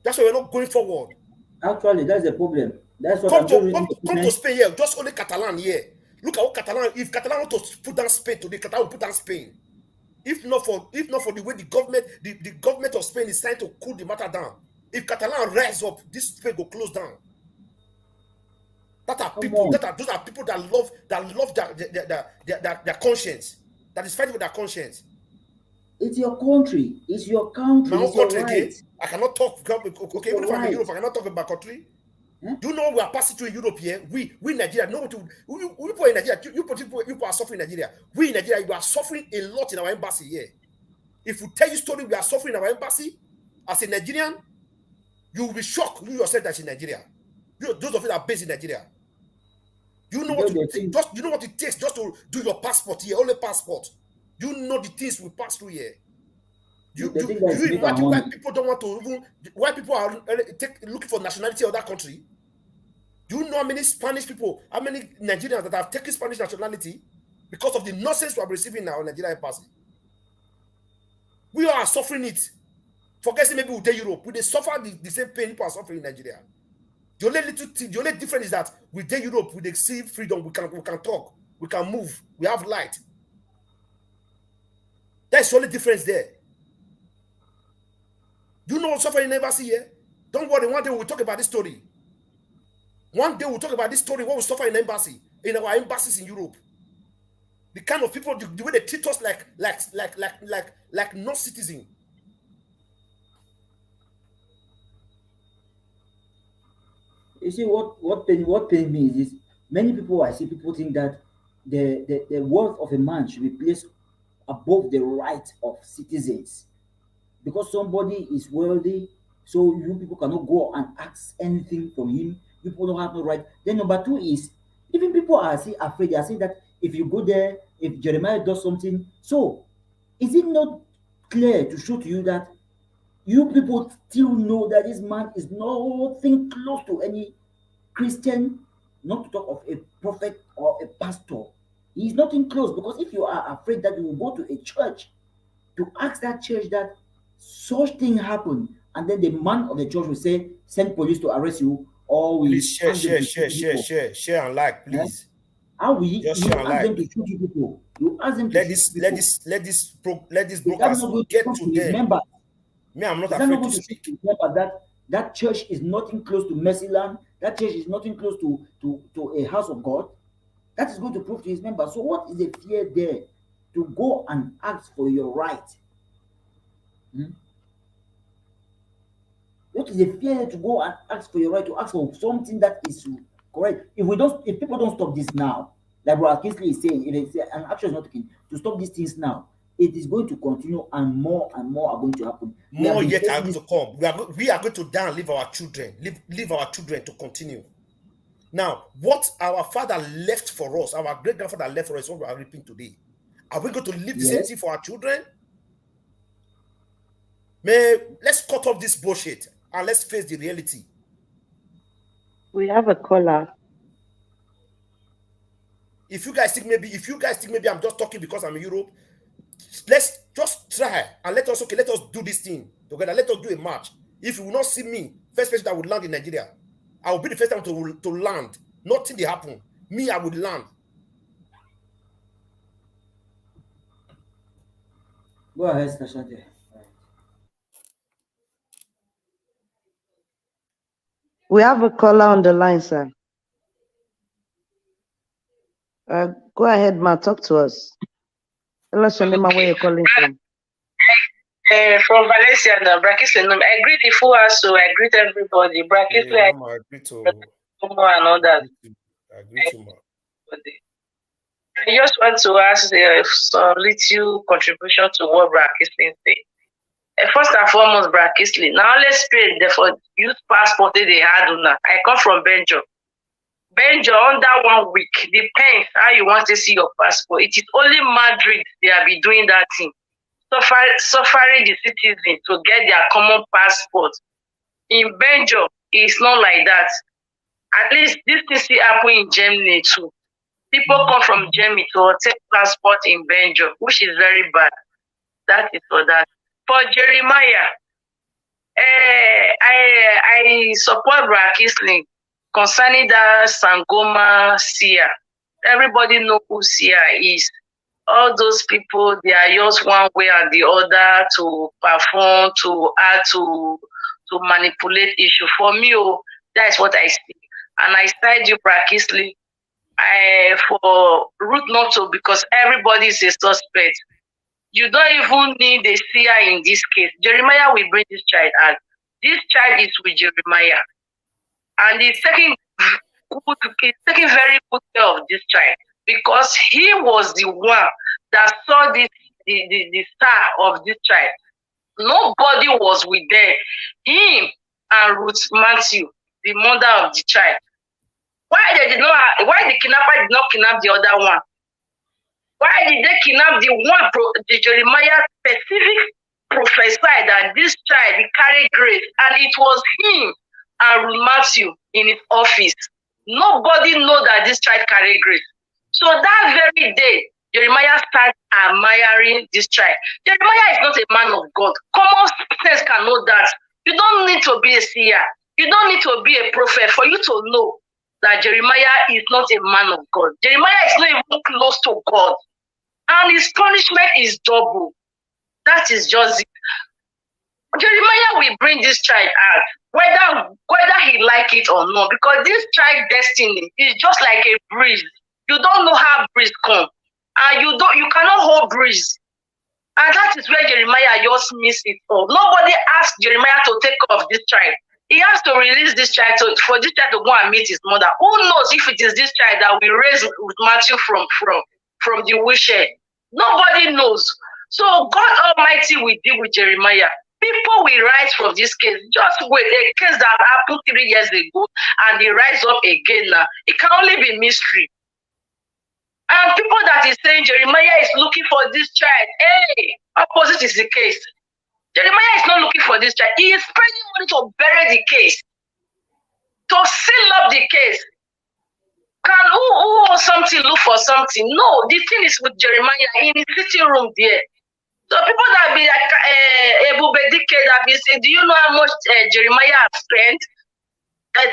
That's why we are not going forward. Actually, that's the problem. That's what come to Spain here. Just only Catalan here. Look at what Catalan. If Catalan want to put down Spain today, Catalan will put down Spain. If not for the way the government of Spain is trying to cool the matter down. If Catalan rise up, this Spain will close down. That are people. Those are people that love their conscience. That is fighting with their conscience. It's your country. It's your country. My own it's your country right. again. I cannot talk. Okay, even if I'm in Europe, I cannot talk about country. Huh? Do you know we are passing through in Europe here? We Nigeria know we people in Nigeria. You people are suffering in Nigeria. We in Nigeria, we are suffering a lot in our embassy here. If we tell you story, we are suffering in our embassy as a Nigerian, you will be shocked. You yourself that's in Nigeria. Those of you that are based in Nigeria. You know what you know what it takes just to do your passport here, only passport. You know the things we pass through here. You imagine why people don't want to even why people are looking for nationality of that country? Do you know how many Spanish people, how many Nigerians that have taken Spanish nationality because of the nonsense we are receiving now in Nigeria embassy? We are suffering it. Forgetting maybe we take Europe, we suffer the same pain people are suffering in Nigeria. The only difference is that we take Europe, we see freedom, we can talk, we can move, we have light. That's the only difference there. Do you know what's suffering in embassy here? Don't worry, one day we'll talk about this story. One day we'll talk about this story, what we suffer in embassy, in our embassies in Europe. The kind of people, the way they treat us like non-citizen. You see, what pains me is many people I see people think that the worth of a man should be placed above the right of citizens. Because somebody is wealthy, so you people cannot go and ask anything from him. You people don't have no right. Then number two is even people are afraid. They are saying that if you go there, if Jeremiah does something, so is it not clear to show to you that you people still know that this man is nothing close to any Christian, not to talk of a prophet or a pastor? He is nothing close, because if you are afraid that you will go to a church to ask that church that such thing happened, and then the man of the church will say, send police to arrest you, or we please share and like, please. How will you ask them to shoot you people? You ask them to let this broadcast get to them. Me, I'm not afraid to speak. That church is nothing close to Mercyland. That church is nothing close to a house of God. That is going to prove to his members. So what is the fear there to go and ask for your right? What is the fear to go and ask for your right, to ask for something that is correct? If people don't stop this now, like Brother Kingsley is saying, an action is not taken to stop these things now, it is going to continue, and more are going to happen. More yet are going to come. We are going to die and leave our children, leave our children to continue. Now, what our father left for us, our great grandfather left for us, what we are reaping today. Are we going to leave the same thing for our children? Let's cut off this bullshit and let's face the reality. We have a caller. If you guys think maybe I'm just talking because I'm in Europe, let's just try and let us do this thing together. Let us do a match. If you will not see me, first person that would land in Nigeria, I will be the first time to land. Nothing will happen. Me, I would land. Go ahead, Stashante. We have a caller on the line, sir. Go ahead, ma. Talk to us. Tell us your name and where you're calling from. From Valencia, Brakisle. I greet the full house, so I greet everybody. Brakisle, I greet to and all that. I greet to I just want to ask some little contribution to what Brakisle said. First and foremost, Brakisle. Now let's pay for youth passport they had. I come from Belgium. Belgium, under 1 week, depends how you want to see your passport. It is only Madrid they will be doing that thing. Suffering the citizens to get their common passport. In Belgium, it's not like that. At least this thing still happen in Germany too. People come from Germany to take passport in Belgium, which is very bad. That is for that. For Jeremiah, I support Brakisle concerning that Sangoma Sia. Everybody knows who Sia is. All those people, they are just one way or the other to perform, to add, to manipulate issue. For me, that is what I see. and I side you practically for root not to, because everybody is a suspect. You don't even need a seer in this case. Jeremiah will bring this child out. This child is with Jeremiah, and he's taking very good care of this child, because he was the one that saw the star of this child. Nobody was with them. Him and Ruth Matthew, the mother of the child. Why the kidnapper did not kidnap the other one? Why did they kidnap the one the Jeremiah specific prophesied that this child will carry grace, and it was him and Ruth Matthew in his office. Nobody know that this child carry grace. So that very day, Jeremiah started admiring this child. Jeremiah is not a man of God. Common sense can know that. You don't need to be a seer. You don't need to be a prophet for you to know that Jeremiah is not a man of God. Jeremiah is not even close to God. And his punishment is double. That is just it. Jeremiah will bring this child out, whether he like it or not, because this child destiny is just like a breeze. You don't know how breeze come, and you cannot hold breeze, and that is where Jeremiah just miss it all. Nobody asked Jeremiah to take off this child. He has to release this child for this child to go and meet his mother. Who knows if it is this child that will raise Matthew from the wheelchair? Nobody knows. So God Almighty will deal with Jeremiah. People will rise from this case. Just wait. A case that happened 3 years ago and they rise up again now. It can only be mystery. And people that is saying Jeremiah is looking for this child. Hey, opposite is the case. Jeremiah is not looking for this child. He is spending money to bury the case, to seal up the case. Can who owns something look for something? No, the thing is with Jeremiah in his sitting room there. So people that be like Ebube Dike that be saying, do you know how much Jeremiah has spent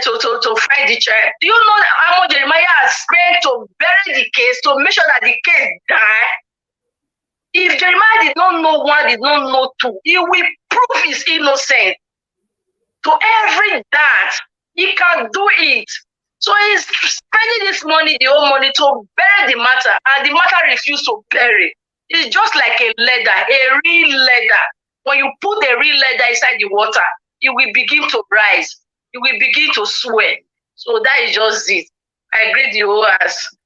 to find the child? Do you know how much Jeremiah has spent to bury the case, to make sure that the case die? If Jeremiah did not know one, did not know two, he will prove his innocence. To every that, he can do it. So he's spending this money, the whole money, to bury the matter, and the matter refused to bury. It's just like a leather, a real leather. When you put a real leather inside the water, it will begin to rise. It will begin to swell. So that is just it. I agree with you as.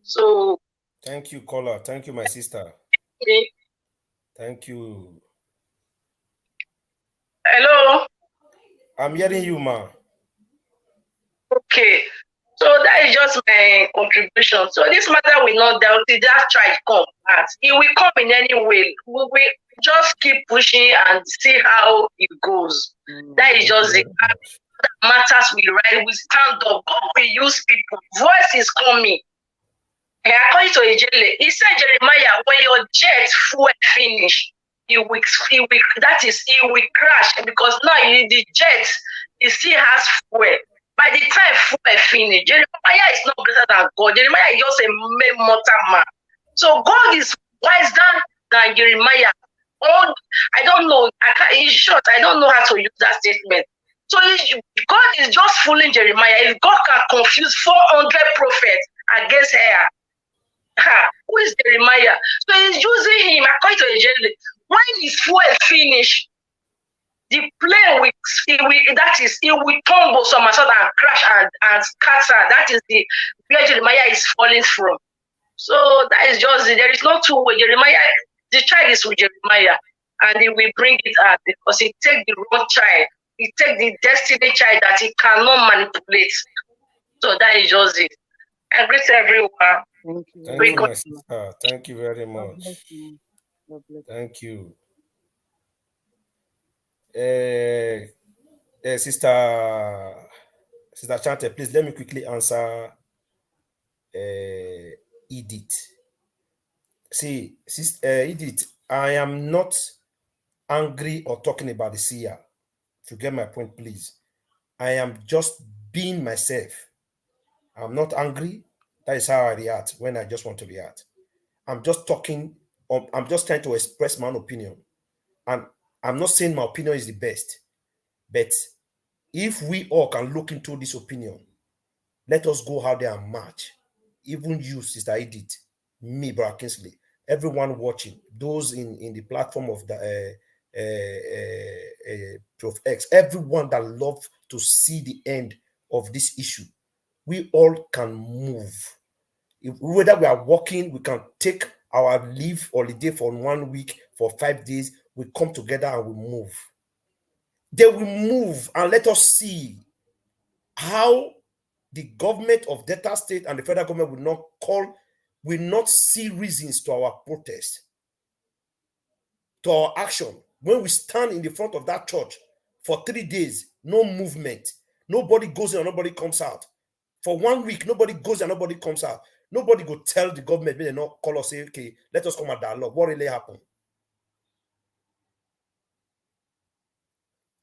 So. Thank you, caller. Thank you, my sister. Okay. Thank you. Hello. I'm hearing you, ma. Okay. So that is just my contribution. So this matter will not doubt it. That try to come back. It will come in any way. We will just keep pushing and see how it goes. That is just it. Matters we write, we stand up. God will use people. Voice is coming. And according to Ejele, he said, Jeremiah, when your jet fuel finish, it will crash, because now the jet still has fuel. By the time fuel finish, Jeremiah is not greater than God. Jeremiah is just a mere mortal man. So God is wiser than Jeremiah. I don't know. In short, I don't know how to use that statement. So God is just fooling Jeremiah. If God can confuse 400 prophets against her, who is Jeremiah? So he's using him, according to Ejele. When his fuel finish, the plane will tumble somersault and crash and scatter. That is where Jeremiah is falling from. So that is just it. There is no two way. Jeremiah, the child is with Jeremiah, and he will bring it out, because he take the wrong child. He take the destiny child that he cannot manipulate. So that is just it. I greet everyone. Thank you. Thank you, my sister. Thank you very much. Thank you. Sister Chante, please let me quickly answer Edith. See, Edith, I am not angry or talking about the seer. If you get my point, please. I am just being myself. I'm not angry. That is how I react when I just want to react. I'm just talking, I'm just trying to express my own opinion. And I'm not saying my opinion is the best. But if we all can look into this opinion Let us go out there and march. Even you, Sister Edith, me, Brother Kingsley, everyone watching, those in the platform of the Prof X, everyone that love to see the end of this issue, we all can move. Whether we are working, we can take our leave holiday for 1 week, for 5 days, we come together and we move. They will move, and let us see how the government of Delta State and the federal government will not see reasons to our protest, to our action. When we stand in the front of that church for 3 days, no movement, nobody goes in and nobody comes out. For 1 week, nobody goes and nobody comes out. Nobody go tell the government, they not call us, say, okay, let us come at dialogue. What really happened?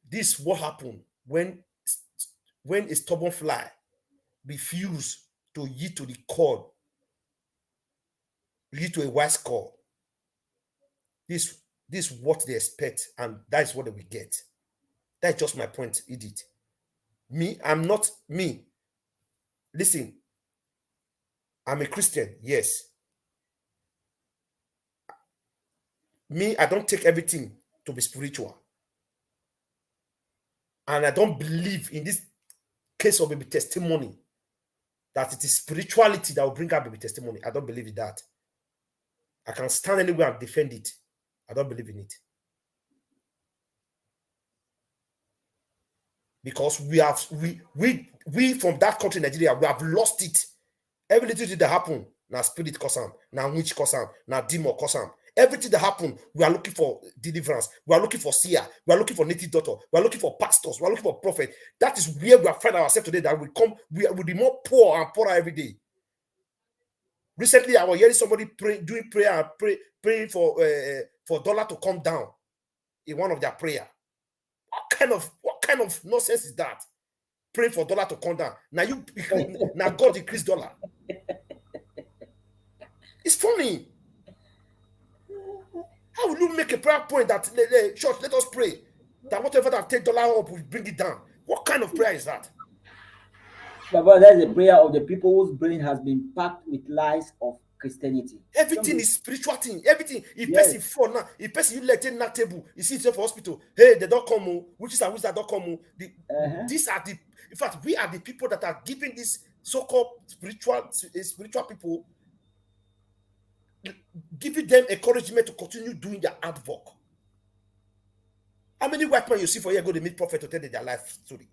This what happened when a stubborn fly refuse to yield to the call, yield to a wise call. This is what they expect, and that is what they will get. That's just my point, Edith. I'm not me. Listen, I'm a Christian, yes. Me, I don't take everything to be spiritual. And I don't believe in this case of baby testimony that it is spirituality that will bring out baby testimony. I don't believe in that. I can stand anywhere and defend it. I don't believe in it. Because we from that country, Nigeria, we have lost it. Every little thing that happen, now spirit cause them, now witch cause them, now demon cause them. Everything that happen, we are looking for deliverance. We are looking for seer. We are looking for native doctor. We are looking for pastors. We are looking for prophet. That is where we are finding ourselves today. That we will be more poor and poorer every day. Recently, I was hearing somebody doing prayer and praying for dollar to come down in one of their prayer. What kind of nonsense is that? Praying for dollar to come down. Now God increase dollar. It's funny. How will you make a prayer point that church, let us pray that whatever that take dollar up will bring it down? What kind of prayer is that? But that's a prayer of the people whose brain has been packed with lies of Christianity. Everything is spiritual thing. Everything. If person fall now, if person you let in that table, you see himself for hospital. Hey, they don't come. Witches and wizards don't come. These are the. In fact, we are the people that are giving this so-called spiritual people, giving them encouragement to continue doing their hard work. How many white men you see for here go to meet prophet to tell their life story?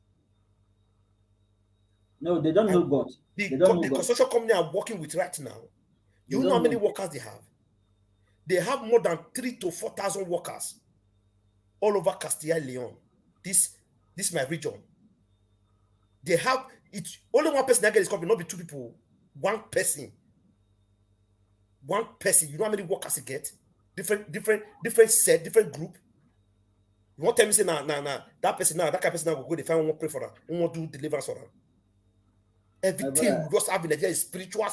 No, they don't know God. The construction company I'm working with right now, you know how many workers they have? They have more than 3,000 to 4,000 workers all over Castilla and Leon. This is my region. They have it. Only one person that get this company, not be two people. One person. You know how many workers they get? Different set, different group. You want to tell me say nah, that person now, that kind of person now will go. They find one pray for them, one do deliverance for them. Everything we just have in Nigeria is spiritual.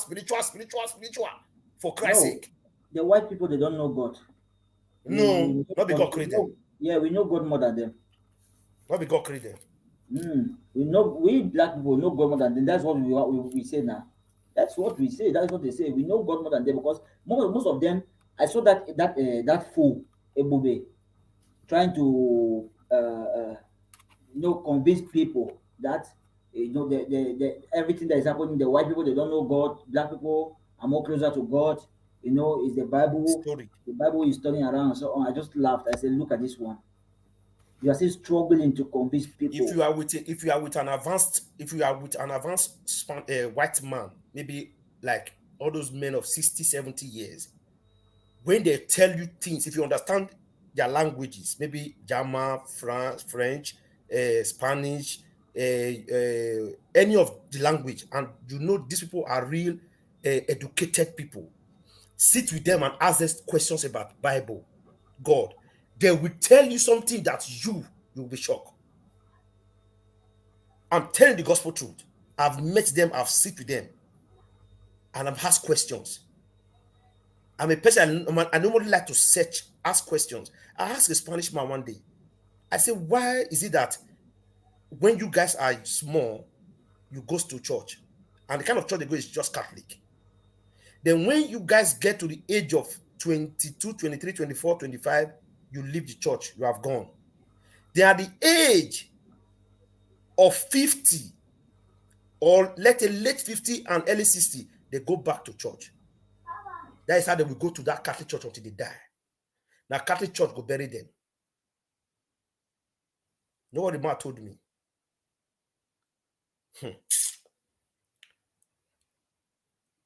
For Christ's sake. The white people, they don't know God. No, not because God created them. Yeah, we know God more than them. Not because God created them. We black people know God more than them. That's what we say now. That's what we say. That's what they say. We know God more than them because most of them. I saw that fool Ebube trying to convince people that the everything that is happening. The white people, they don't know God. Black people are more closer to God. Is the Bible story. The Bible is turning around and so on. I just laughed. I said, look at this one. You are still struggling to convince people. If you are with an advanced white man, maybe like all those men of 60, 70 years, when they tell you things, if you understand their languages, maybe German, French, Spanish, any of the language, and these people are real educated people, sit with them and ask them questions about Bible, God, they will tell you something that you'll be shocked. I'm telling the gospel truth. I've met them, I've sit with them, and I've asked questions. I'm a person, I normally like to ask questions. I asked a Spanish man one day, I said, why is it that when you guys are small, you go to church? And the kind of church they go is just Catholic. Then when you guys get to the age of 22, 23, 24, 25, you leave the church. You have gone. They are the age of 50 or let a late 50 and early 60, they go back to church. That is how they will go to that Catholic church until they die. Now Catholic church go bury them. You know what the man told me?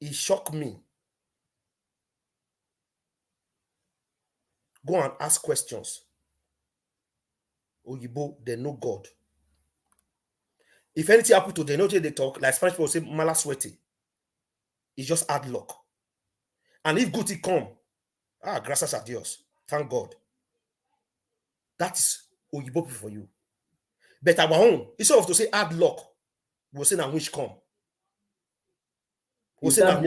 He shocked me. Go and ask questions. Oyibo, they know God. If anything happen to them, they talk, like Spanish people say, mala suerte. It's just hard luck. And if good thing come, gracias a Dios. Thank God. That is Oyibo people for you. But our own, instead of to say hard luck, we'll say now which come. You start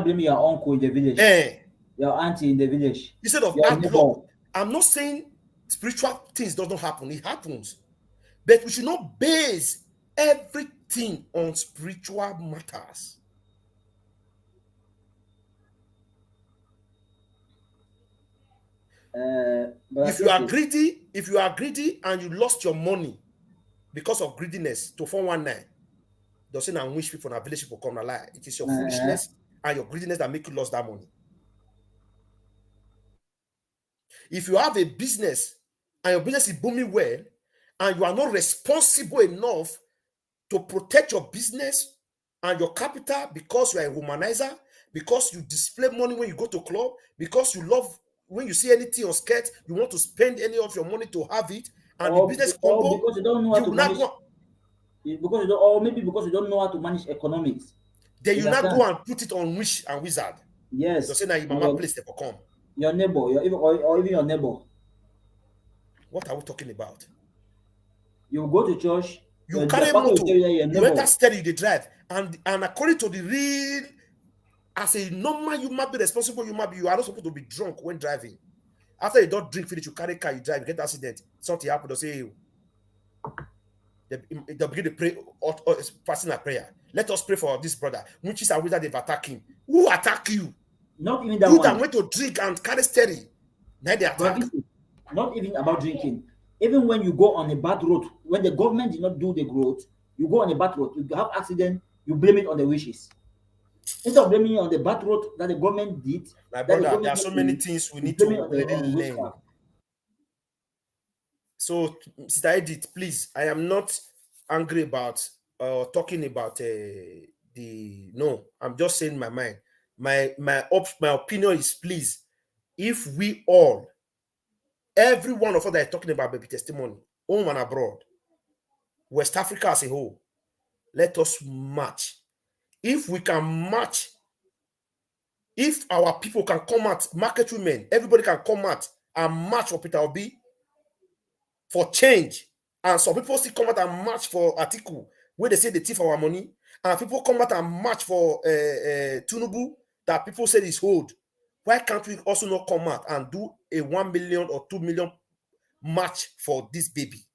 blaming your uncle in the village. Your auntie in the village. Instead of hard luck. I'm not saying spiritual things doesn't happen. It happens. But we should not base everything on spiritual matters. If you are greedy and you lost your money because of greediness to 419, doesn't and wish people in a village people come alive. It is your foolishness and your greediness that make you lose that money. If you have a business and your business is booming well and you are not responsible enough to protect your business and your capital because you are a womanizer, because you display money when you go to club, because you love when you see anything on skirt, you want to spend any of your money to have it, and the business combo, because you don't know how to manage. Maybe because you don't know how to manage economics. Then you not go and put it on witch and wizard. Yes. You say now your mama place they for come. Your neighbor, or even your neighbor. What are we talking about? You go to church. You carry motor. You enter steady the drive, and according to the real, as a normal human be responsible human being, you are not supposed to be drunk when driving. After you don't drink finish, you carry car, you drive, you get accident. Something happen, they say they begin to pray or fasting a prayer. Let us pray for this brother. Witches and wizards, they've attacked him. Who attack you? Not even that you one. that went to drink and carry steady. Now they attack. Not even about drinking. Even when you go on a bad road, when the government did not do the road, you go on a bad road, you have accident, you blame it on the wishes. Instead of blaming it on the bad road that the government did. My brother, there are so many things we need to really learn. So, Sister Edith, please, I am not angry about talking about no. I'm just saying my mind. My opinion is, please, if we all, every one of us that is talking about baby testimony, home and abroad, West Africa as a whole, let us match. If we can match, if our people can come out, market women, everybody can come out and match for Peter Obi for change. And some people still come out and match for Atiku, where they say they thief our money. And people come out and match for Tinubu, that people say is hold. Why can't we also not come out and do a 1 million or 2 million match for this baby?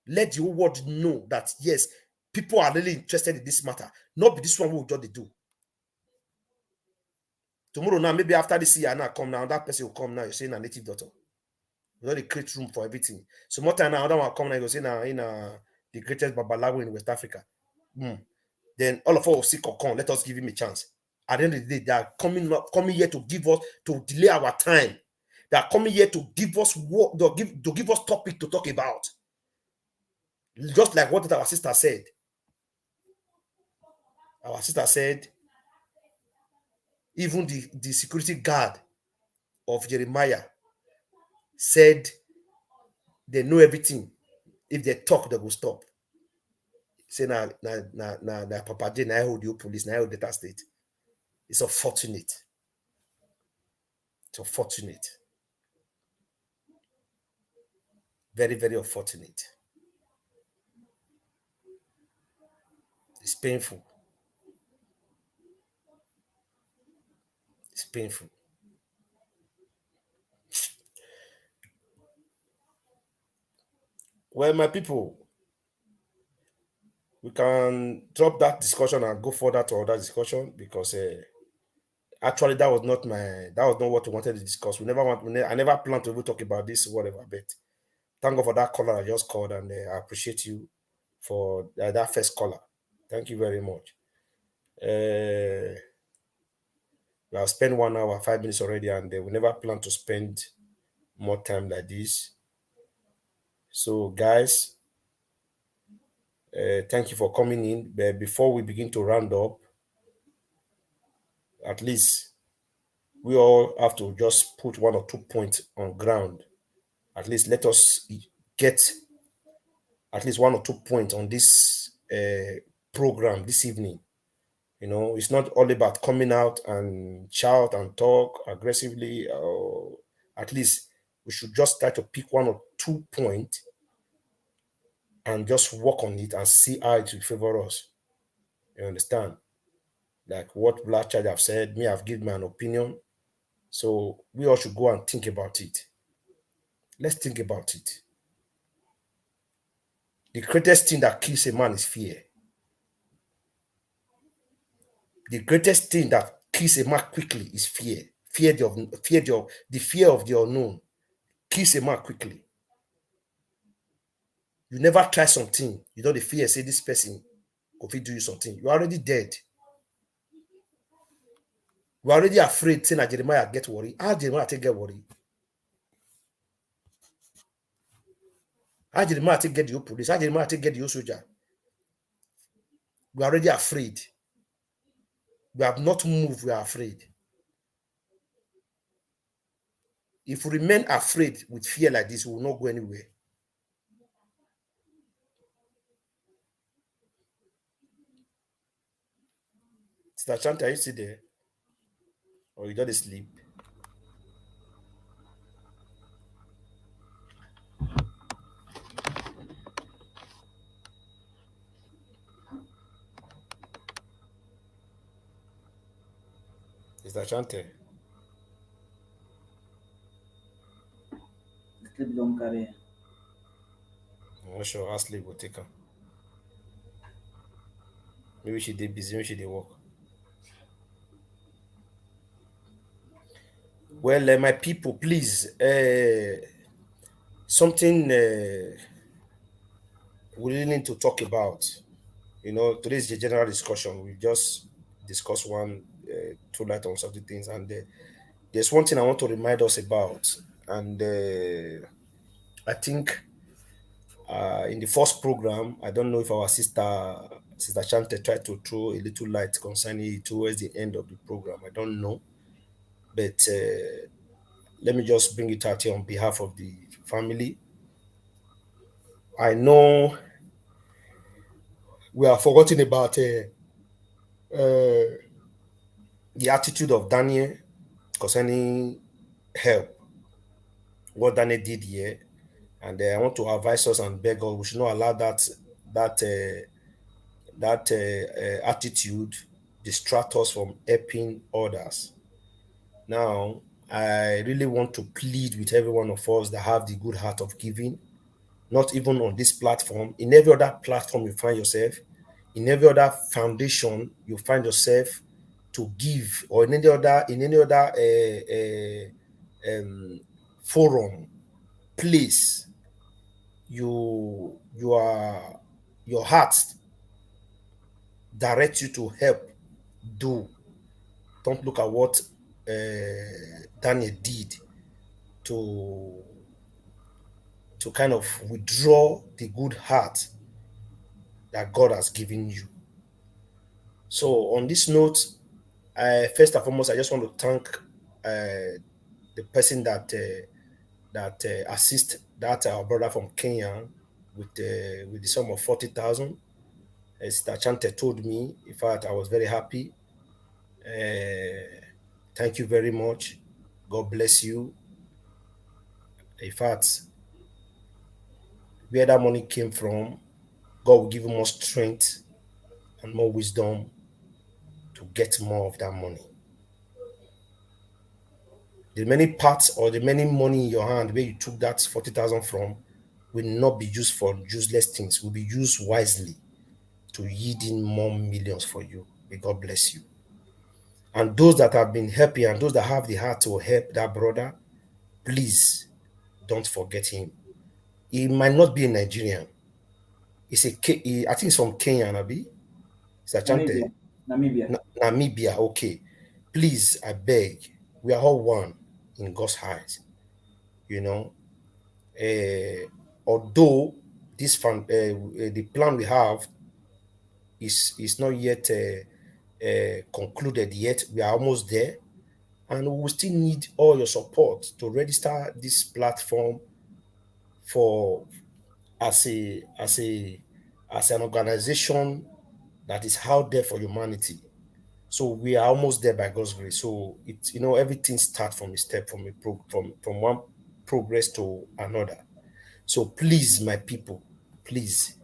Let the whole world know that, yes, people are really interested in this matter. Not be this one will just do. Tomorrow now, maybe after this year now come now, that person will come now, you're saying a native daughter. You know, they create room for everything. So more time now, another one come now, you go say now in the greatest Babalawo in West Africa. Then all of us will see Kokon. Let us give him a chance. At the end of the day, they are coming here to give us, to delay our time. They are coming here to give us what, to give us topic to talk about. Just like what our sister said. Our sister said, even the security guard of Jeremiah said they know everything. If they talk, they will stop. Say na Papa J, na hold you police, na hold Delta State. It's unfortunate. It's unfortunate. Very, very unfortunate. It's painful. It's painful. Well, my people, we can drop that discussion and go further to other discussion, because actually that was not what we wanted to discuss. I never planned to even talk about this, whatever. But thank God for that caller I just called, and I appreciate you for that first caller. Thank you very much. We have spent 1 hour, 5 minutes already, and we never plan to spend more time like this. So, guys, thank you for coming in. But before we begin to round up, at least we all have to just put 1 or 2 points on ground. At least let us get at least 1 or 2 points on this program this evening. You know, it's not all about coming out and shout and talk aggressively. Or at least we should just try to pick 1 or 2 points and just work on it and see how it will favor us. You understand? Like what Black Child have said, me, I've given my an opinion. So we all should go and think about it. Let's think about it. The greatest thing that kills a man is fear. The greatest thing that kills a man quickly is fear. The fear of the unknown kills a man quickly. You never try something, you know the fear, say this person could do you something. You're already dead. You're already afraid, saying that Jeremiah get worried. How Jeremiah take get worried? How Jeremiah take get the police? How Jeremiah take get the soldier? We're already afraid. We have not moved, we are afraid. If we remain afraid with fear like this, we will not go anywhere. Sister Chanta, are you still there? Or you don't sleep? Sister Chanta? Sleep don't carry. I'm not sure how sleep will take her. Maybe she did busy, maybe she did work. Well, my people, please, something we really need to talk about. You know, today's a general discussion. We just discussed 2 nights on certain things, and there's one thing I want to remind us about, and I think in the first program, I don't know if our sister Chante tried to throw a little light concerning it towards the end of the program. I don't know, but let me just bring it out here on behalf of the family. I know we are forgetting about the attitude of Daniel concerning help, what Daniel did here, and I want to advise us and beg us, we should not allow that attitude distract us from helping others. Now, I really want to plead with every one of us that have the good heart of giving, not even on this platform, in every other platform you find yourself, in every other foundation you find yourself, to give, or in any other forum, please, your heart direct you to help. Don't look at what Daniel did to kind of withdraw the good heart that God has given you. So on this note, first and foremost, I just want to thank the person that assist that our brother from Kenya with the sum of 40,000. As Chante told me, in fact, I was very happy. Thank you very much. God bless you. In fact, where that money came from, God will give you more strength and more wisdom to get more of that money. The many parts or the many money in your hand where you took that 40,000 from will not be used for useless things, will be used wisely to yielding more millions for you. May God bless you. And those that have been helping and those that have the heart to help that brother, please don't forget him. He might not be a Nigerian. I think it's from Kenya, Nabi. Namibia, okay. Please, I beg, we are all one in God's eyes. You know, although this the plan we have is not yet concluded yet, we are almost there, and we will still need all your support to register this platform for as an organization that is out there for humanity. So we are almost there by God's grace. So it's everything starts from a step, from one progress to another. So please, my people, please,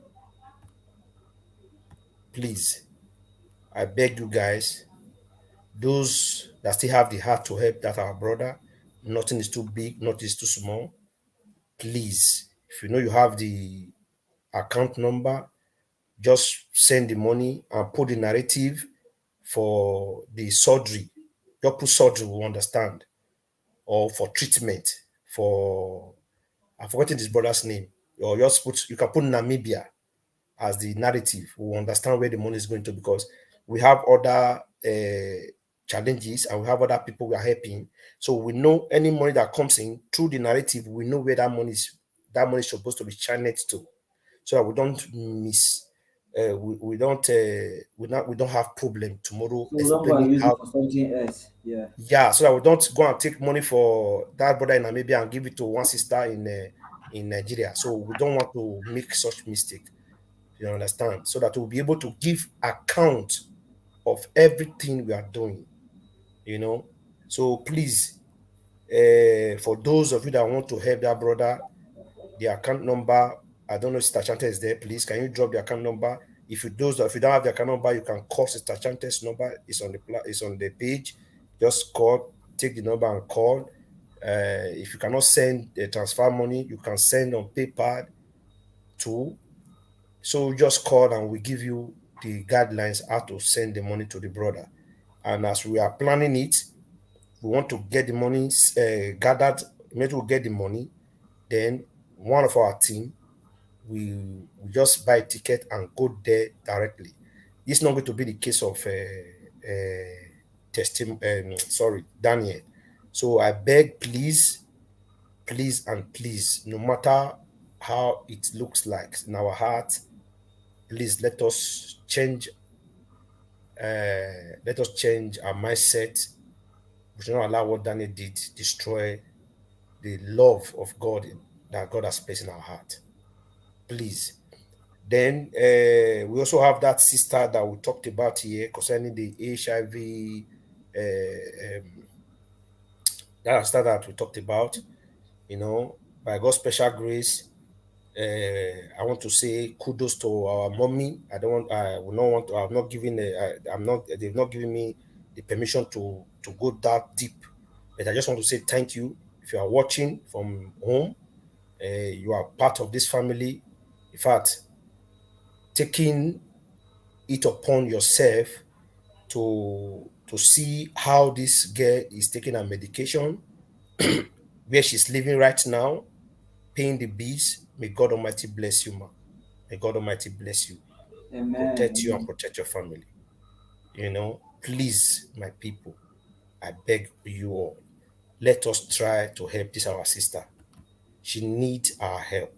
I beg you guys, those that still have the heart to help that our brother, nothing is too big, nothing is too small. Please, if you know you have the account number, just send the money and put the narrative for the surgery. Just put surgery, we understand, or for treatment. I've forgotten this brother's name. Or you can put Namibia as the narrative. We understand where the money is going to, because we have other challenges and we have other people we are helping. So we know any money that comes in through the narrative, we know where that money is supposed to be channeled to, so that we don't miss. We don't have problem tomorrow So explaining use how. it for something else. Yeah. Yeah, so that we don't go and take money for that brother in Namibia and give it to one sister in Nigeria. So we don't want to make such mistake. You understand? So that we'll be able to give account of everything we are doing. So please, for those of you that want to help that brother, the account number, I don't know if Sister Chante is there. Please, can you drop the account number? If you don't have the account number, you can call Sister Chante's number. It's on the page. Just call, take the number and call. If you cannot send the transfer money, you can send on PayPal too. So just call and we give you the guidelines how to send the money to the brother. And as we are planning it, we want to get the money gathered. Maybe we'll get the money. Then one of our team, we just buy a ticket and go there directly. This is not going to be the case of Daniel. So I beg, please, and please, no matter how it looks like in our heart, please let us change our mindset. We should not allow what Daniel did destroy the love of God that God has placed in our heart. Please. Then we also have that sister that we talked about here concerning the HIV. That sister that we talked about, by God's special grace. I want to say kudos to our mommy. They've not given me the permission to go that deep, but I just want to say thank you. If you are watching from home, you are part of this family. In fact, taking it upon yourself to see how this girl is taking her medication, where she's living right now, paying the bills. May God Almighty bless you, ma. May God Almighty bless you. Amen. Protect you and protect your family. Please, my people, I beg you all, let us try to help this our sister. She needs our help.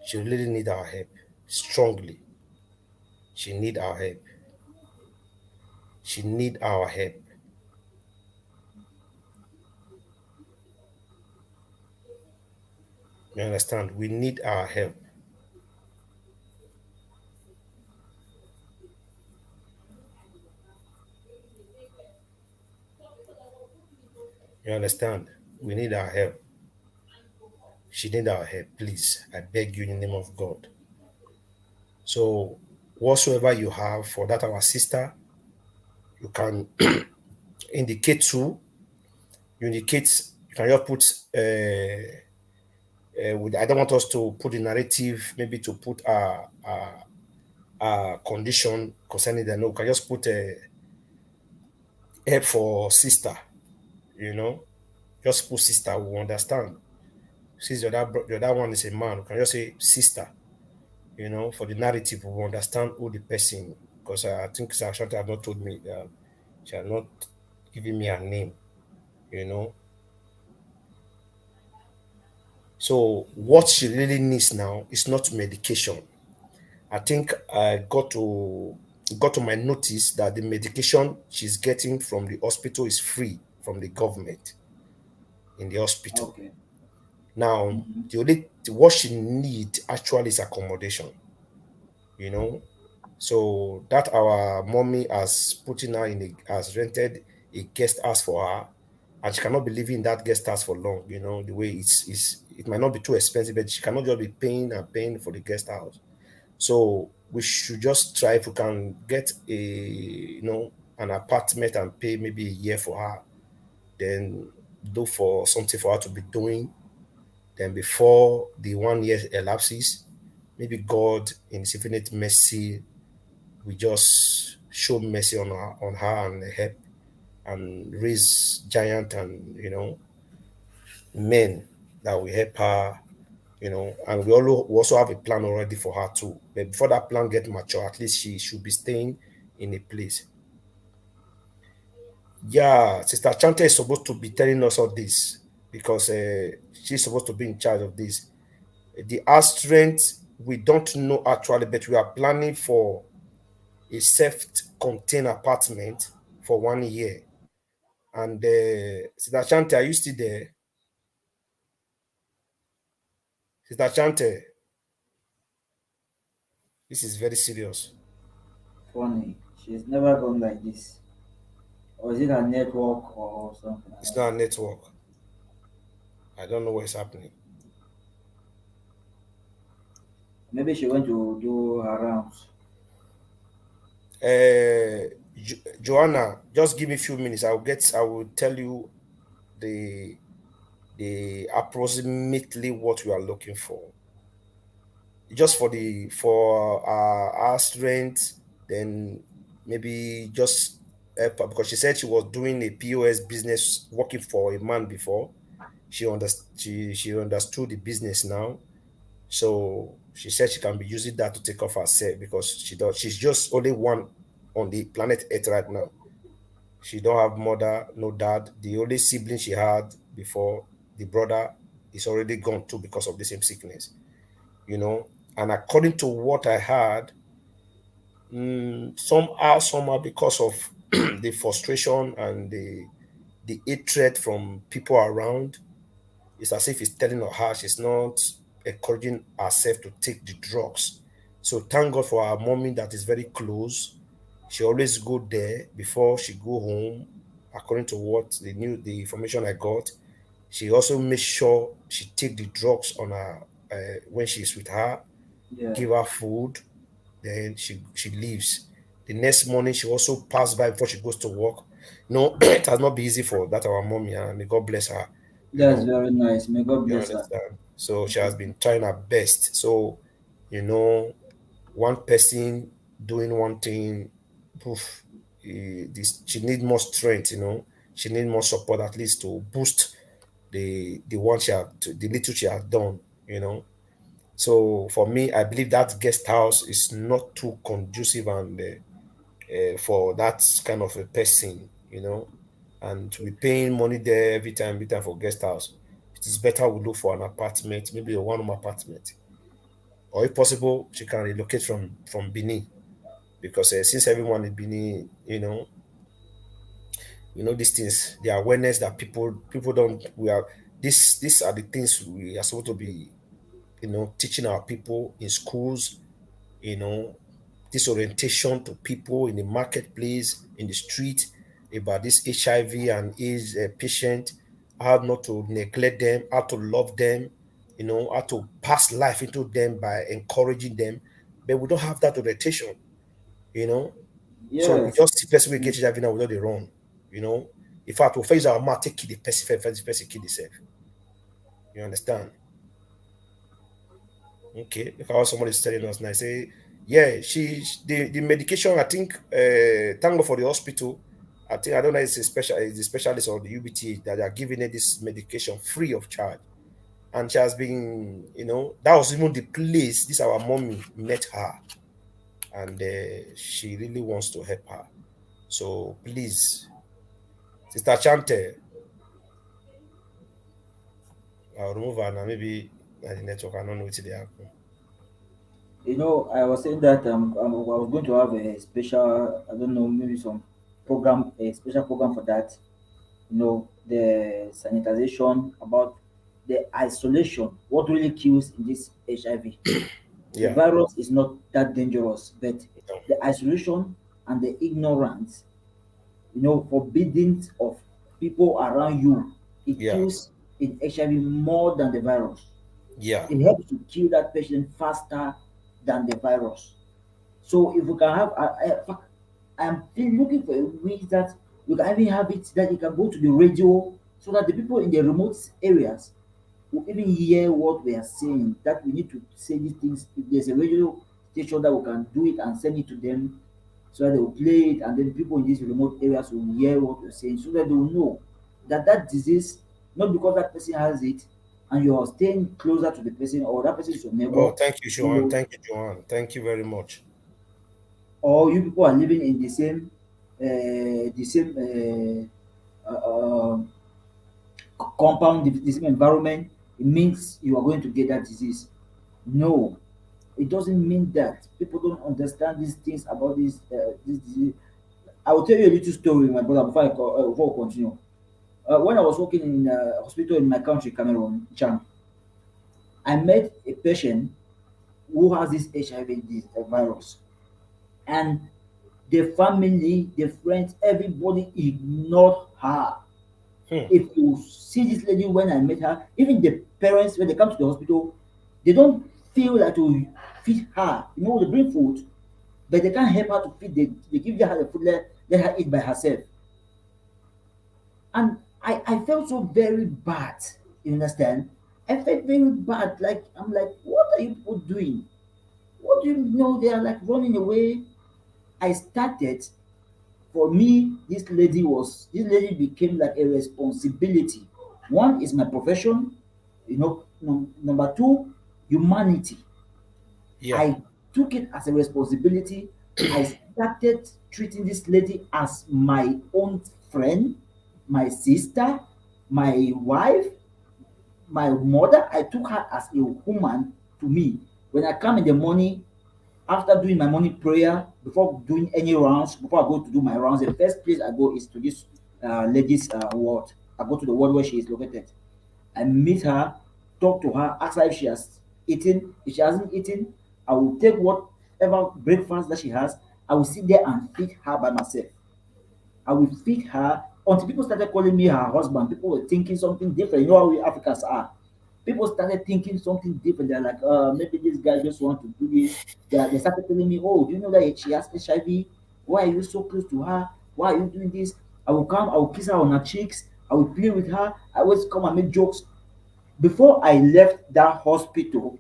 She really needs our help strongly. She needs our help. She needs our help. You understand? We need our help. You understand? We need our help. She needs our help. Please, I beg you in the name of God. So, whatsoever you have for that our sister, you can indicate to. You can just put. I don't want us to put the narrative. Maybe to put condition concerning them. No, we can just put a help for sister, just put sister, we understand. Since the other one is a man, we can just say sister, for the narrative, we understand who the person, because I think Sir Ashanti have not told me that she has not given me her name, So what she really needs now is not medication. I think I got to my notice that the medication she's getting from the hospital is free from the government in the hospital. Okay. Now, what she need actually is accommodation, So that our mommy has has rented a guest house for her, and she cannot be living in that guest house for long, the way it might not be too expensive, but she cannot just be paying and paying for the guest house. So we should just try if we can get an apartment and pay maybe a year for her, then look for something for her to be doing. Then before the 1 year elapses, maybe God in His infinite mercy will just show mercy on her and help and raise giant and men that will help her, and we also have a plan already for her too. But before that plan get mature, at least she should be staying in a place. Yeah, Sister Chante is supposed to be telling us all this because she's supposed to be in charge of this. The house strength, we don't know actually, but we are planning for a self-contained apartment for 1 year. And Sister Chante, are you still there? Sister Chante, this is very serious. Funny. She's never gone like this. Or is it a network or something? It's not a network. I don't know what's happening. Maybe she went to do her rounds. Joanna, just give me a few minutes. I will tell you the approximately what we are looking for. Just for our strength, then maybe just because she said she was doing a POS business working for a man before. She understood the business now. So she said she can be using that to take off herself because she's just only one on the planet Earth right now. She don't have mother, no dad. The only sibling she had before, the brother, is already gone too because of the same sickness. And according to what I heard, somehow because of the frustration and the hatred from people around, it's as if it's telling her she's not encouraging herself to take the drugs. So thank God for our mommy that is very close. She always go there before she go home, according to what the information I got. She also makes sure she take the drugs on her when she's with her, give her food, then she leaves. The next morning she also pass by before she goes to work. It has not been easy for that our mommy, and may God bless her. That's very nice. May God You bless her. understand? So she has been trying her best. So, one person doing one thing, poof, she need more strength, She need more support at least to boost the little she has done, So for me, I believe that guest house is not too conducive and for that kind of a person, and to be paying money there every time for guest house. It is better we look for an apartment, maybe a one-room apartment, or if possible, she can relocate from Benin because since everyone in Benin, these things, the awareness that people don't. These are the things we are supposed to be, teaching our people in schools, this orientation to people in the marketplace, in the street, about this HIV and AIDS patient, how not to neglect them, how to love them, how to pass life into them by encouraging them. But we don't have that orientation, So we just see person we get HIV now without the run, In fact, we face our mouth, take the person, the person kill himself. You understand? Okay, because somebody is telling us now, say Yeah, the medication. I think thank God for the hospital. I think I don't know. It's the specialist or the UBT that are giving her this medication free of charge, and she has been, that was even the place this our mommy met her, and she really wants to help her. So please, Sister Chante, I'll remove her now. Maybe the network. I don't know what they happen. I was saying that I was going to have a special, I don't know, maybe some program, a special program for that. The sanitization, about the isolation, what really kills in this HIV. The Yeah. virus is not that dangerous, but No. the isolation and the ignorance, forbidding of people around you, it Yeah. kills in HIV more than the virus. Yeah. It helps to kill that patient faster than the virus. So if we can have, I'm still looking for a way that we can even have it that you can go to the radio so that the people in the remote areas will even hear what we are saying. That we need to say these things. If there's a radio station that we can do it and send it to them, so that they will play it, and then people in these remote areas will hear what we're saying, so that they will know that that disease, not because that person has it, and you're staying closer to the person, or that person is your Oh, neighbor, thank you, Joanne. Thank you, Joanne. Thank you very much. or you people are living in the same compound, the same environment, it means you are going to get that disease. No, it doesn't mean that. People don't understand these things about this disease. I will tell you a little story, my brother, before I continue. When I was working in a hospital in my country, Cameroon, Cham, I met a patient who has this HIV virus, and the family, the friends, everybody ignored her. If you see this lady when I met her, even the parents when they come to the hospital, they don't feel like to feed her. They bring food, but they can't help her to feed. They give her the food, let her eat by herself. And I felt so very bad. You understand? I felt very bad. Like I'm like, what are you people doing? What do you know? They are like running away. I started, for me, this lady became like a responsibility. One is my profession, number two, humanity. Yeah. I took it as a responsibility. I started treating this lady as my own friend, my sister, my wife, my mother. I took her as a woman to me. When I come in the morning, after doing my morning prayer, before doing any rounds, before I go to do my rounds, the first place I go is to this lady's ward. I go to the ward where she is located. I meet her, talk to her, ask her if she has eaten. If she hasn't eaten, I will take whatever breakfast that she has. I will sit there and feed her by myself. I will feed her until people started calling me her husband. People were thinking something different. You know how we Africans are. People started thinking something different. They're like, maybe this guy just want to do this. They started telling me, oh, do you know that she has HIV? Why are you so close to her? Why are you doing this? I will come, I will kiss her on her cheeks, I will play with her, I always come and make jokes. Before I left that hospital,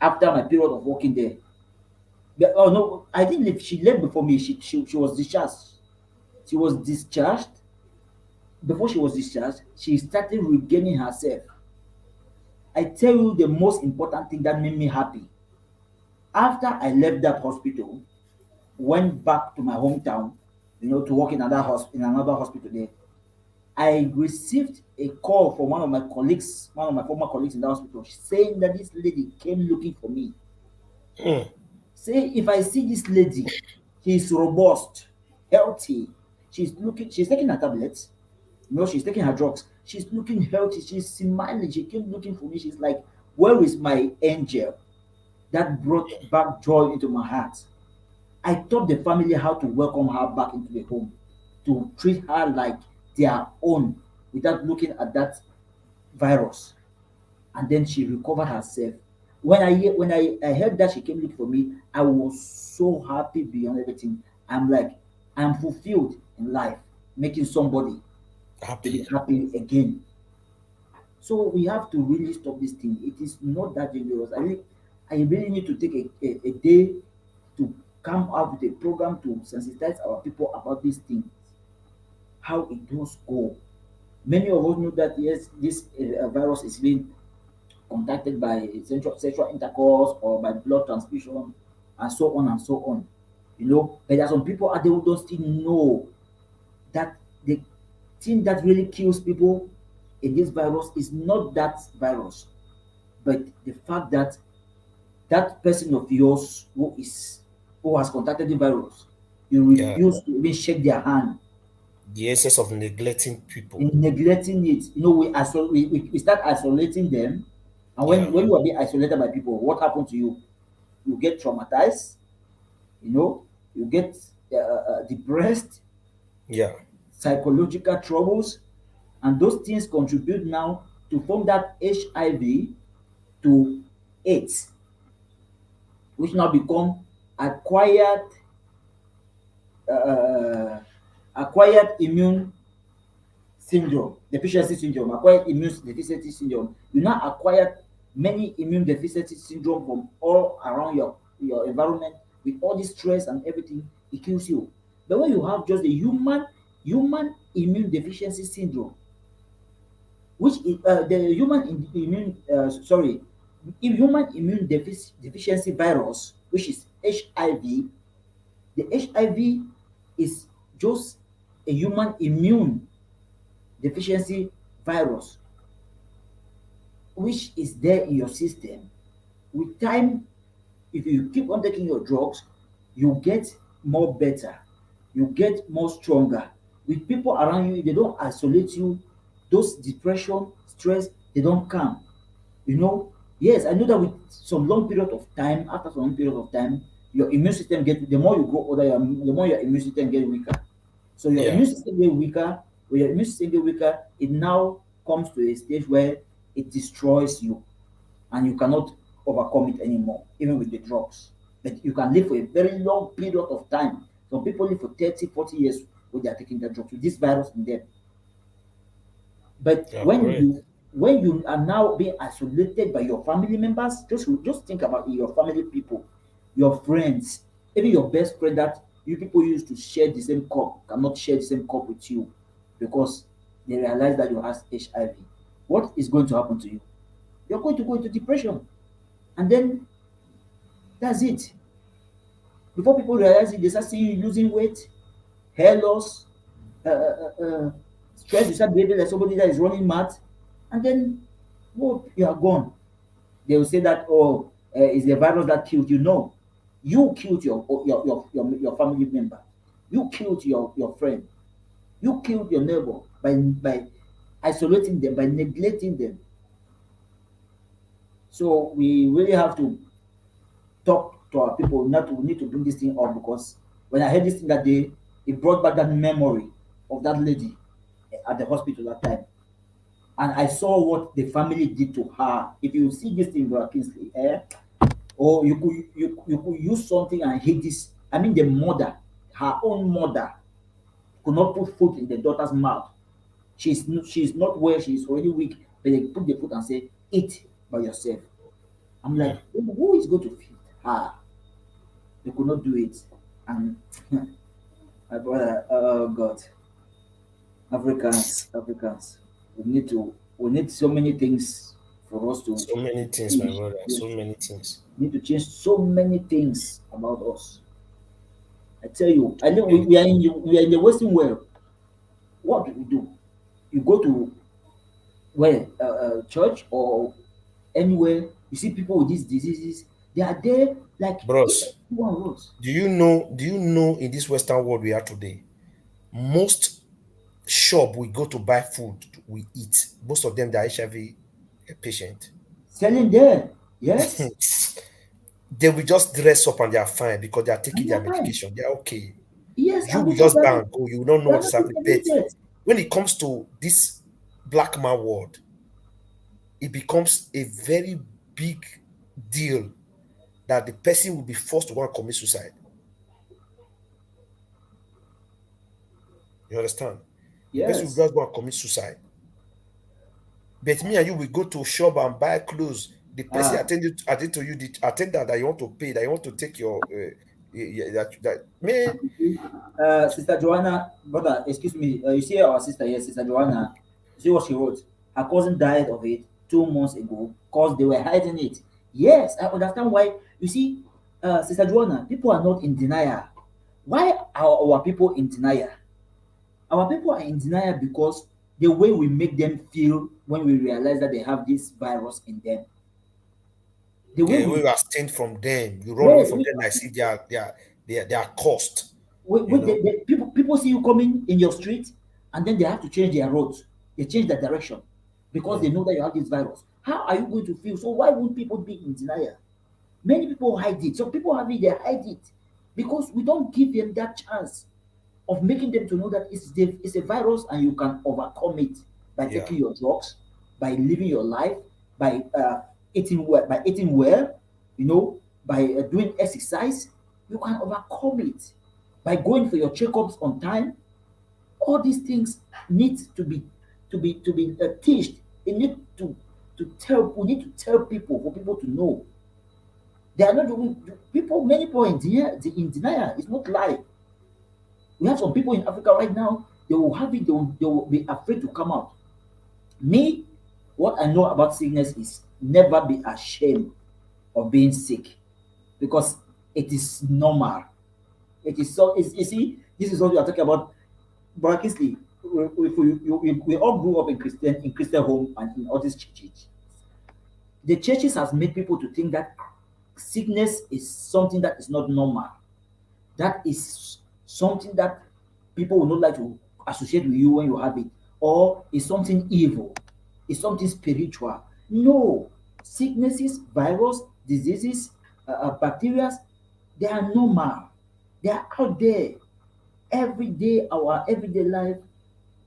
after my period of working there, oh no, I didn't leave. She left before me. She was discharged. She was discharged. Before she was discharged, she started regaining herself. I tell you the most important thing that made me happy. After I left that hospital, went back to my hometown, to work in another hospital there. I received a call from one of my colleagues, one of my former colleagues in the hospital, saying that this lady came looking for me. Say if I see this lady, she's robust, healthy. She's taking her tablets, she's taking her drugs. She's looking healthy, she's smiling. She came looking for me. She's like, where is my angel? That brought back joy into my heart. I taught the family how to welcome her back into the home, to treat her like their own without looking at that virus. And then she recovered herself. When I heard that she came looking for me, I was so happy beyond everything. I'm like, I'm fulfilled in life, making somebody to be Happy. happy again. So we have to really stop this thing. It is not that dangerous. I really need to take a day to come out with a program to sensitize our people about these things, how it does go. Many of us know that yes, this virus is being contacted by sexual intercourse or by blood transfusion, and so on and so on. You know, but there are some people out there who don't still know that the thing that really kills people in this virus is not that virus, but the fact that that person of yours who has contacted the virus, you Yeah. refuse to even shake their hand The essence of neglecting people. in neglecting it. You know, we start isolating them, and Yeah. when you are being isolated by people, what happens to you? You get traumatized. You know, you get depressed, Yeah. psychological troubles, and those things contribute now to form that HIV to AIDS, which now become acquired uh, acquired immune syndrome, deficiency syndrome, acquired immune deficiency syndrome. You now acquire many immune deficiency syndrome from all around your environment with all this stress and everything, it kills you. But when you have just a human immune deficiency syndrome, which is the immune sorry, human immune deficiency virus, which is HIV. The HIV is just a human immune deficiency virus which is there in your system. With time, if you keep on taking your drugs, you get more better, you get more stronger. With people around you, if they don't isolate you, those depression, stress, they don't come. You know, yes, I know that with some long period of time, after some long period of time, your immune system get the more you grow older, the more your immune system get weaker. So your Yeah. immune system get weaker. When your immune system get weaker, it now comes to a stage where it destroys you, and you cannot overcome it anymore, even with the drugs. But you can live for a very long period of time. Some people live for 30, 40 years when they are taking the drugs with this virus in them. But Yeah. Correct. when you are now being isolated by your family members, just think about your family people, your friends, even your best friend that you people used to share the same cup cannot share the same cup with you because they realize that you have HIV. What is going to happen to you? You're going to go into depression, and then that's it. Before people realize it, they start seeing you losing weight, hair loss, uh, uh, uh, uh, stress. You start behaving like somebody that is running mad, and then, whoop, you are gone. They will say that, oh, it's the virus that killed you. No, you killed your family member. You killed your friend. You killed your neighbor by isolating them, by neglecting them. So we really have to talk to our people. Not we need to bring this thing up because when I heard this thing that day, it brought back that memory of that lady at the hospital that time. And I saw what the family did to her. If you see this thing, Brother Kingsley, or you could use something and hit this. I mean, the mother, her own mother, could not put food in the daughter's mouth. She's not well. She's already weak. But they put the food and say, "Eat by yourself." I'm Yeah. like, who is going to feed her? They could not do it, and my brother, oh God, Africans, we need so many things for us to So many things, my change. brother. Yes, So many things. we need to change so many things about us. I tell you, I know Yeah. we are in the Western world. What do we do? You go to where church or anywhere, you see people with these diseases. They are there like if Bros, everyone was. do you know in this Western world we are today, most shop we go to buy food, we eat. Most of them they are HIV patient. Selling there, yes, They will just dress up and they are fine because they are and taking they their are fine. medication. They are okay. Yes, You and will because just buy and go. You will not know they are what is not happening. taking any But debt. when it comes to this black man world, it becomes a very big deal that the person will be forced to go and commit suicide. You understand? The person will Yes, just go and commit suicide. But me and you will go to a shop and buy clothes. The person attend to you, the attendant that you want to pay, that you want to take your that man. Sister Joanna, brother, excuse me. You see our sister here, Sister Joanna. You see what she wrote? Her cousin died of it 2 months ago because they were hiding it. Yes, I understand why. You see, Sister Joanna, people are not in denial. Why are our people in denial? Our people are in denial because the way we make them feel when we realize that they have this virus in them. The way Yeah, we, when you abstain from them, you run away yes, from them. I see they are cost. You know. people see you coming in your street and then they have to change their roads. They change their direction because they know that you have this virus. How are you going to feel? So why won't people be in denial? Many people hide it. Some people have it, they hide it because we don't give them that chance of making them to know that it's a virus and you can overcome it by Yeah. taking your drugs, by living your life, by eating well, by doing exercise. You can overcome it by going for your checkups on time. All these things need to be teached. They need to tell. We need to tell people for people to know. They are not doing people. Many people in denial. It's not lie. We have some people in Africa right now, they will have it, they will be afraid to come out. Me, what I know about sickness is never be ashamed of being sick because it is normal. It is so, you see, this is what we are talking about. Brother Kingsley, we all grew up in Christian home and in all these churches. The churches has made people to think that sickness is something that is not normal. That is something that people will not like to associate with you when you have it, or is something evil, is something spiritual. No, sicknesses, virus, diseases, bacteria, they are normal. They are out there every day. Our everyday life.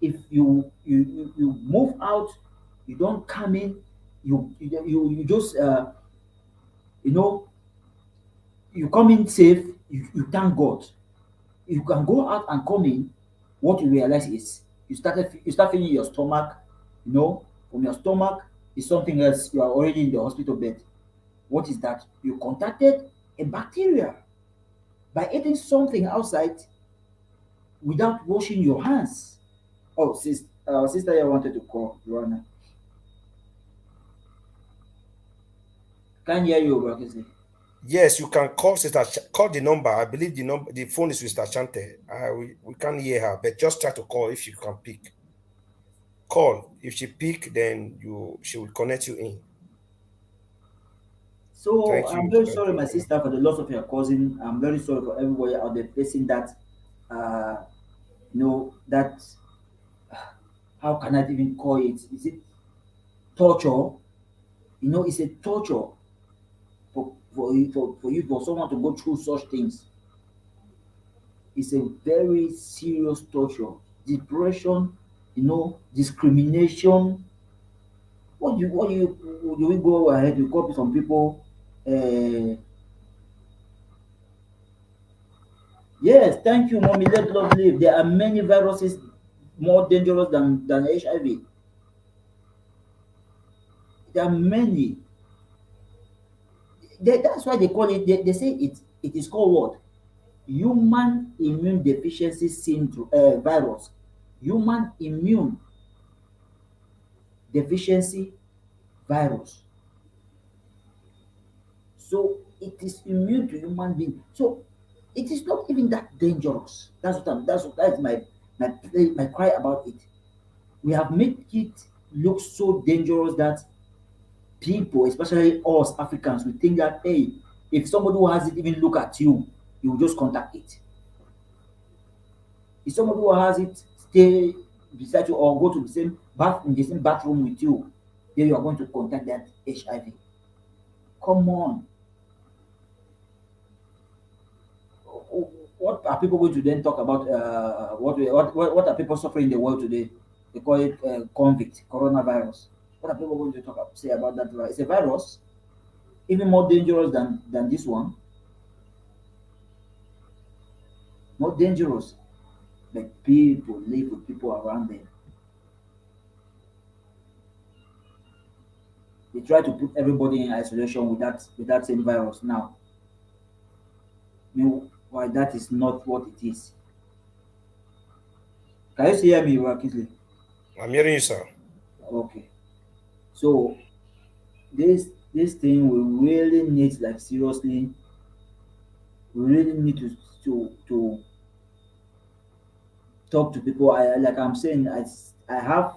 If you move out, you don't come in. You just you know you come in safe. You thank God. You can go out and come in, what you realize is you start feeling your stomach, from your stomach is something else. You are already in the hospital bed. What is that? You contacted a bacteria by eating something outside without washing your hands. Oh, sister, I wanted to call Joanna. Can't hear you, Bakisi. Yes, you can call call the number. I believe the phone is with Shante. We can't hear her, but just try to call if she can pick. Call. If she pick, then she will connect you in. So Thank I'm you. very Thank sorry, you. my sister, for the loss of your cousin. I'm very sorry for everybody out there facing that. Uh, that, how can I even call it? Is it torture? It's a torture for someone to go through such things. It's a very serious torture. Depression, discrimination. Do we go ahead? We copy some people. Uh, yes, thank you, mommy. Let love live. There are many viruses more dangerous than HIV. There are many. That's why they call it. They say it is called what? Human immune deficiency syndrome, virus. Human immune deficiency virus. So it is immune to human being. So it is not even that dangerous. That's my cry about it. We have made it look so dangerous that people, especially us Africans, we think that, hey, if somebody who has it even look at you, you will just contact it. If somebody who has it stay beside you or go to the same bathroom with you, then you are going to contact that HIV. Come on. What are people going to then talk about? What are people suffering in the world today? They call it convict, coronavirus. What are people going to say about that virus? It's a virus, even more dangerous than this one. More dangerous. But people live with people around them. They try to put everybody in isolation with that same virus now. Meanwhile, that is not what it is. Can you see me, Wakisli? I'm hearing you, sir. Okay. So this thing we really need, like, seriously, we really need to talk to people. Like I'm saying, I have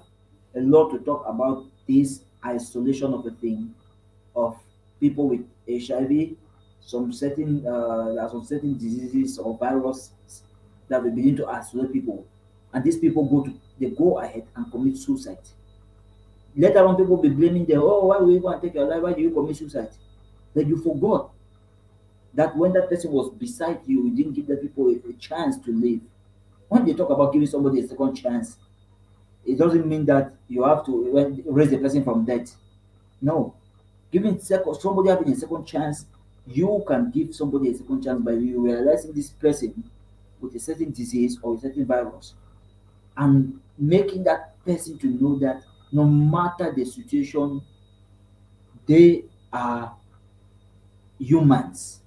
a lot to talk about this isolation of a thing, of people with HIV, there are some certain diseases or viruses that will begin to isolate people, and these people they go ahead and commit suicide. Later on, people be blaming them. Oh, why will you go and take your life? Why do you commit suicide? But you forgot that when that person was beside you, you didn't give the people a chance to live. When they talk about giving somebody a second chance, it doesn't mean that you have to raise the person from death. No, somebody having a second chance, you can give somebody a second chance by you realizing this person with a certain disease or a certain virus, and making that person to know that no matter the situation, they are humans.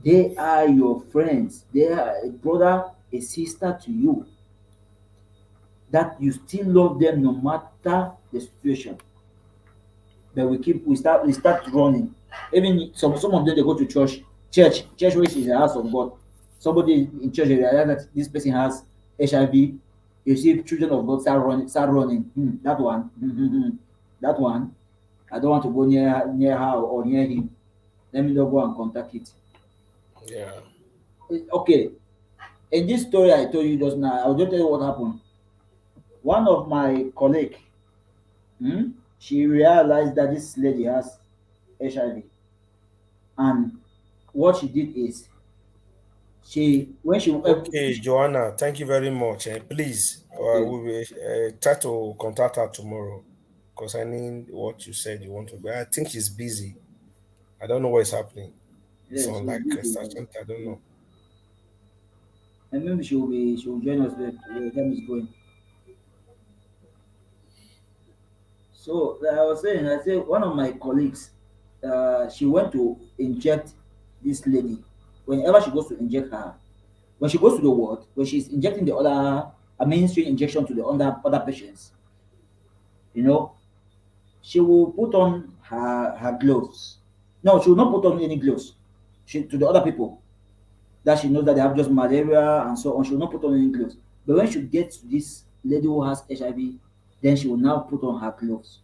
They are your friends. They are a brother, a sister to you. That you still love them no matter the situation. But we start running. Even some of them they go to church which is the house of God. Somebody in church they realize that this person has HIV. You see children of God start running. That one, that one. I don't want to go near her or near him. Let me not go and contact it. Yeah. Okay. In this story I told you just now, I'll just tell you what happened. One of my colleague, she realized that this lady has HIV, and what she did is she Okay, Joanna, thank you very much. Please, okay, we will try to contact her tomorrow concerning what you said you want to. But I think she's busy. I don't know what is happening. It's yes, on she's like busy. Sergeant. I don't know. And maybe she will join us where the time is going. So like I was saying, I said one of my colleagues, she went to inject this lady. Whenever she goes to inject her, when she goes to the ward, when she's injecting the other a mainstream injection to the other patients, you know, she will put on her gloves. No, she will not put on any gloves. She to the other people that she knows that they have just malaria and so on. She will not put on any gloves. But when she gets to this lady who has HIV, then she will now put on her gloves.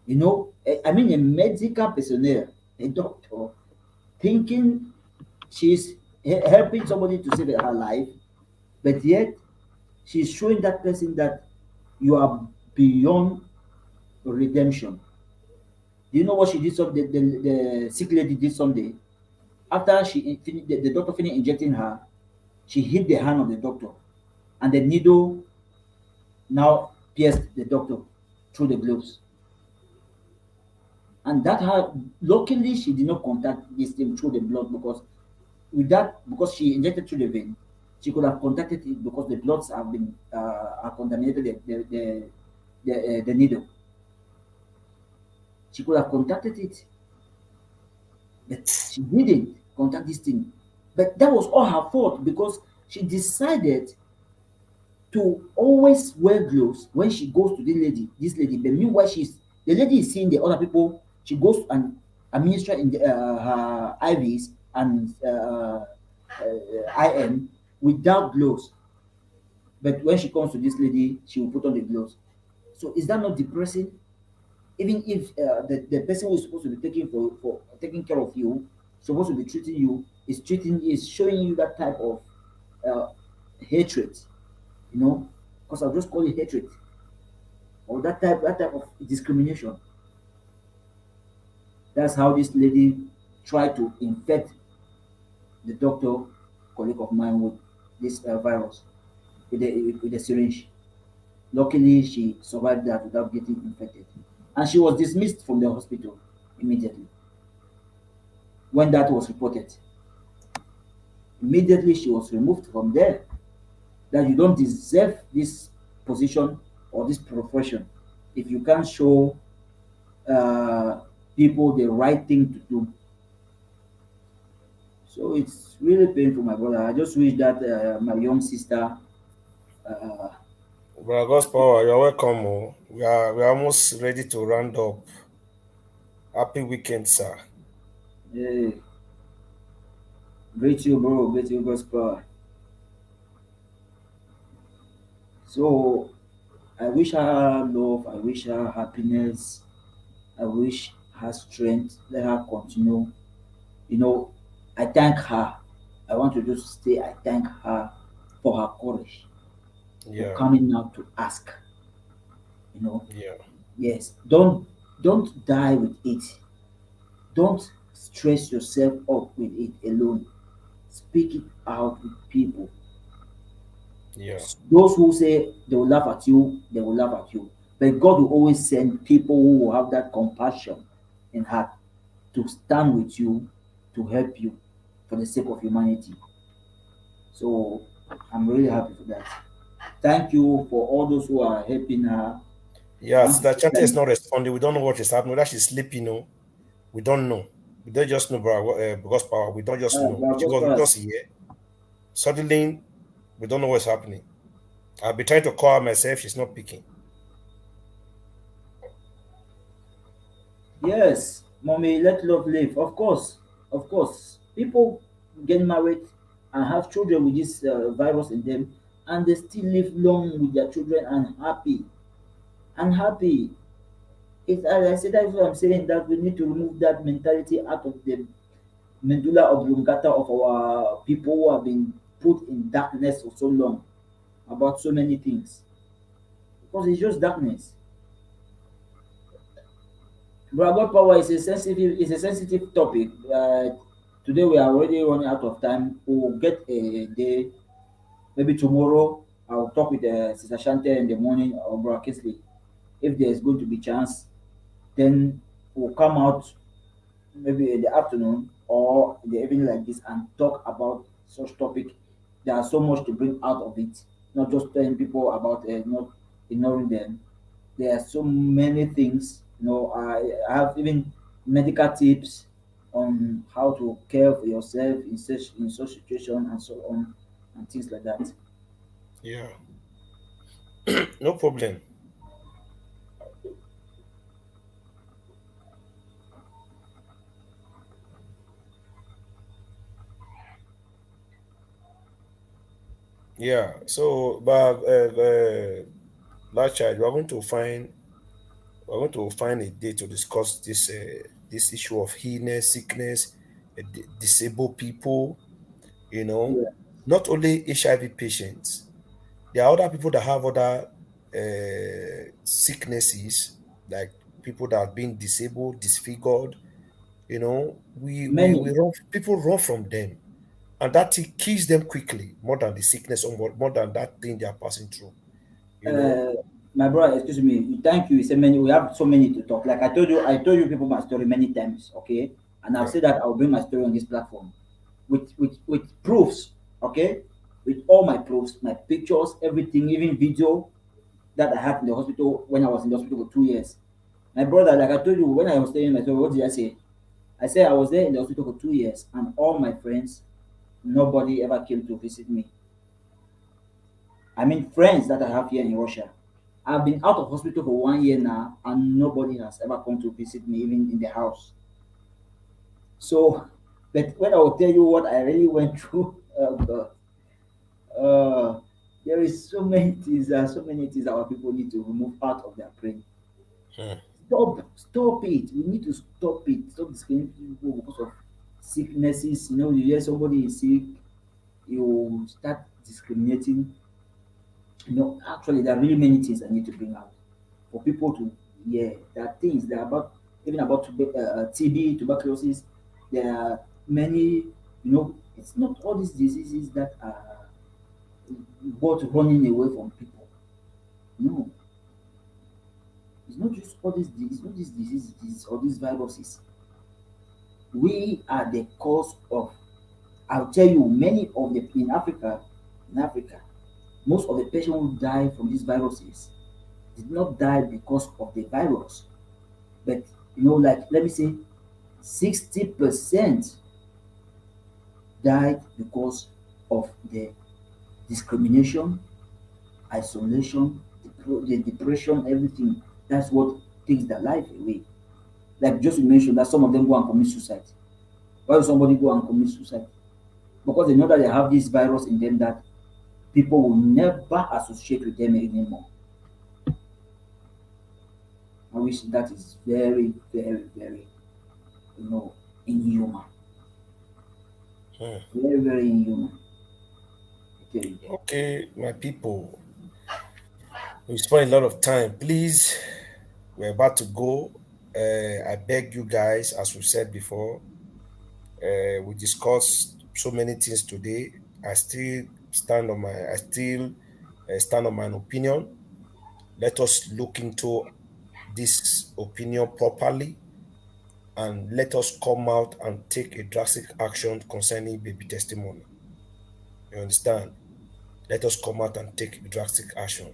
You know, I mean, a medical personnel, a doctor, thinking she's helping somebody to save her life, but yet she's showing that person that you are beyond redemption. Do you know what she did? The sick lady did someday. After the doctor finished injecting her, she hit the hand of the doctor, and the needle now pierced the doctor through the gloves. And that her luckily she did not contact this thing through the blood, because she injected through the vein, she could have contacted it because the bloods have been are contaminated the needle. She could have contacted it, but she didn't contact this thing. But that was all her fault because she decided to always wear gloves when she goes to this lady. But meanwhile, the lady is seeing the other people. She goes and administer in her IVs and IM without gloves. But when she comes to this lady, she will put on the gloves. So is that not depressing? Even if the person who is supposed to be for taking care of you, supposed to be treating you, is showing you that type of uh, hatred, you know, because I'll just call it hatred or that type of discrimination. That's how this lady tried to infect the doctor colleague of mine with this virus with the syringe. Luckily, she survived that without getting infected, and she was dismissed from the hospital immediately when that was reported. Immediately, she was removed from there. That you don't deserve this position or this profession if you can't show people the right thing to do. So it's really painful, my brother. I just wish that my young sister. Uh, Brother God's power, you're welcome. Oh. We are almost ready to round up. Happy weekend, sir. hey, great you, bro. Great you, gospel. So I wish her love. I wish her happiness. I wish her strength. Let her continue. You know, I thank her. I want to just say I thank her for her courage for Yeah, coming out to ask. You know, yeah, yes. Don't die with it. Don't stress yourself up with it alone. Speak it out with people. yeah, Those who say they will laugh at you, they will laugh at you. But God will always send people who will have that compassion in heart to stand with you, to help you for the sake of humanity. So I'm really happy for that. Thank you for all those who are helping her. I yeah. want to Sister say Chante is thank not responding. We don't know what is happening. Whether she's sleeping, no, we don't know. We don't just know, brother God's power. We don't just know. Brother She was with Gospel. us here. Suddenly, we don't know what's happening. I'll be trying to call her myself. She's not picking. Yes, mommy, let love live. Of course. People get married and have children with this virus in them, and they still live long with their children and happy. And happy. It's, as I said, that's what I'm saying, that we need to remove that mentality out of the medulla oblongata of our people who have been put in darkness for so long about so many things. Because it's just darkness. Bravo power is a sensitive topic. Today we are already running out of time. We'll get a day, maybe tomorrow. I'll talk with Sister Shante in the morning or Brother Kisley. If there's going to be chance, then we'll come out maybe in the afternoon or in the evening like this and talk about such topic. There's so much to bring out of it. Not just telling people about not ignoring them. There are so many things. I have even medical tips on how to care for yourself in such situation and so on and things like that. Yeah, no problem. Yeah. So, but that child, we're going to find a day to discuss this issue of illness, sickness, disabled people. You know, Yeah. not only HIV patients. There are other people that have other sicknesses, like people that are being disabled, disfigured. You know, we Many. run. People run from them, and that thing kills them quickly, more than the sickness or more than that thing they are passing through. You know. Uh, my brother, excuse me. Thank you. You said many. We have so many to talk. Like I told you people my story many times. Okay, and I've Yeah. said that I'll bring my story on this platform with proofs. Okay, with all my proofs, my pictures, everything, even video that I had in the hospital when I was in the hospital for 2 years. My brother, like I told you when I was staying in my story, what did I say? I said I was there in the hospital for 2 years, and all my friends, nobody ever came to visit me. I mean, friends that I have here in Russia. I've been out of hospital for 1 year now, and nobody has ever come to visit me, even in the house. So, but when I will tell you what I really went through, oh God, uh, there is so many things our people need to remove out of their brain. Hmm. Stop it. We need to stop it. Stop discriminating people because of sicknesses. You hear somebody is sick, you start discriminating. Actually, there are really many things I need to bring out for people to hear. There are things that are about even about TB, tuberculosis. There are many. It's not all these diseases that are what running away from people. No, it's not just all these. It's not these diseases or these viruses. We are the cause of. I'll tell you, many of the in Africa, most of the patients who die from these viruses did not die because of the virus. But you know, like let me say, 60% died because of the discrimination, isolation, the depression, everything. That's what takes their life away. Like just you mentioned that some of them go and commit suicide. Why would somebody go and commit suicide? Because they know that they have this virus in them that people will never associate with them anymore. I wish that is very, very, very, you know, inhuman. Hmm. Very, very inhuman. I tell you. Okay, my people, we spent a lot of time. Please, we're about to go. I beg you guys, as we said before, we discussed so many things today. I still stand on my opinion. Let us look into this opinion properly and let us come out and take a drastic action concerning baby testimony. You understand? Let us come out and take drastic action.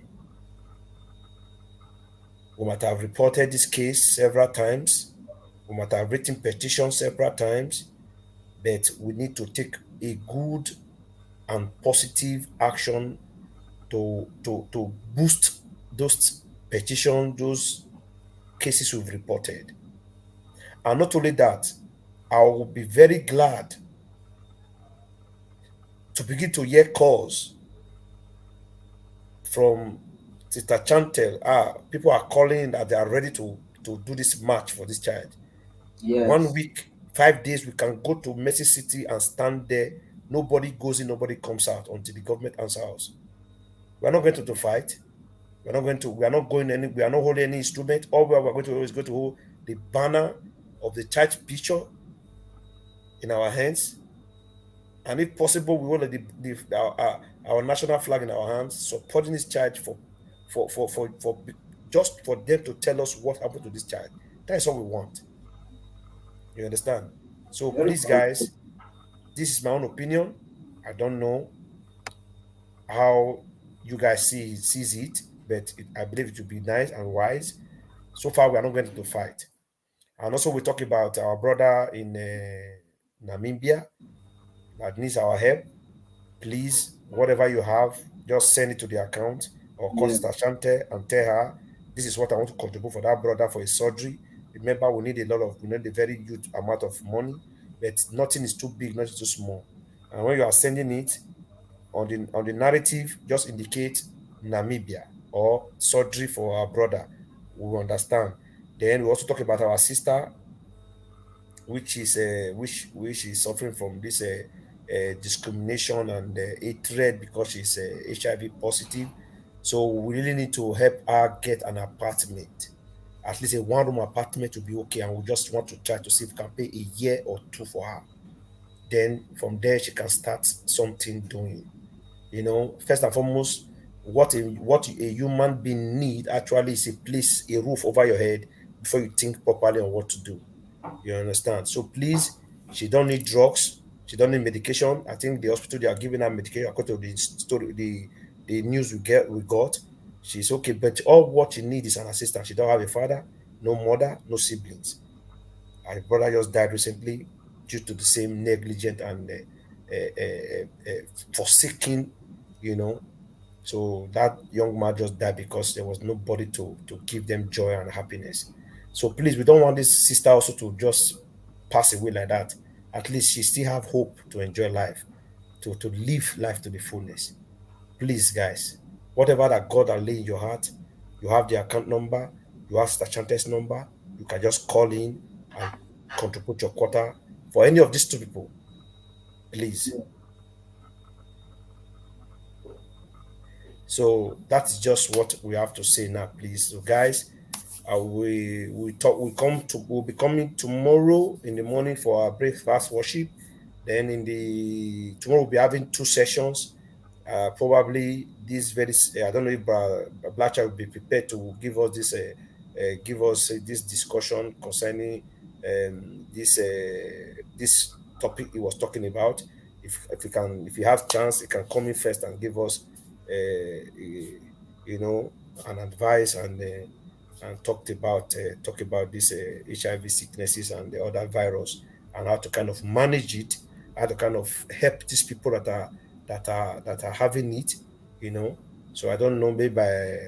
We might have reported this case several times. We might have written petitions several times, but we need to take a good and positive action to boost those petitions, those cases we've reported. And not only that, I will be very glad to begin to hear calls from Sister Chantel. People are calling that they are ready to do this march for this child. One Yes. week, 5 days, we can go to Mercy City and stand there. Nobody goes in, nobody comes out until the government answers us. We're not going to fight. We are not going any, we are not holding any instrument. All we are going to do is go to hold the banner of the church picture in our hands. And if possible, we hold our national flag in our hands, supporting this child for just for them to tell us what happened to this child. That is what we want. You understand? So Very please, positive. guys, this is my own opinion. I don't know how you guys sees it, but I believe it would be nice and wise. So far, we are not going to fight. And also, we talk about our brother in Namibia that needs our help. Please, whatever you have, just send it to the account or call Yeah. Sister Shante and tell her this is what I want to contribute for that brother for his surgery. Remember, we need a very huge amount of money, but nothing is too big, nothing too small. And when you are sending it on the narrative, just indicate Namibia or surgery for our brother. We will understand. Then we also talk about our sister which is suffering from this discrimination and hatred because she's HIV positive. So we really need to help her get an apartment, at least a one-room apartment to be okay. And we just want to try to see if we can pay a year or two for her. Then from there she can start something doing. First and foremost, what a human being need actually is a roof over your head before you think properly on what to do. You understand? So please, she don't need drugs. She don't need medication. I think the hospital they are giving her medication according to the story, the news we got. She's okay, but all what she needs is an assistant. She don't have a father, no mother, no siblings. Her brother just died recently due to the same negligent and forsaking, you know. So that young man just died because there was nobody to give them joy and happiness. So please, we don't want this sister also to just pass away like that. At least she still have hope to enjoy life, to live life to the fullness. Please, guys, whatever that God has laid in your heart, you have the account number, you have Stachante's number, you can just call in and contribute your quota for any of these two people. Please. Yeah. So that's just what we have to say now, please. So, guys, we'll be coming tomorrow in the morning for our breakfast worship. Then tomorrow we'll be having two sessions. Probably this I don't know if Blacha will be prepared to give us this discussion concerning this topic he was talking about. If you have chance, you can come in first and give us an advice and and talk about this HIV sicknesses and the other virus, and how to kind of manage it, how to kind of help these people that are having it, you know. So I don't know, maybe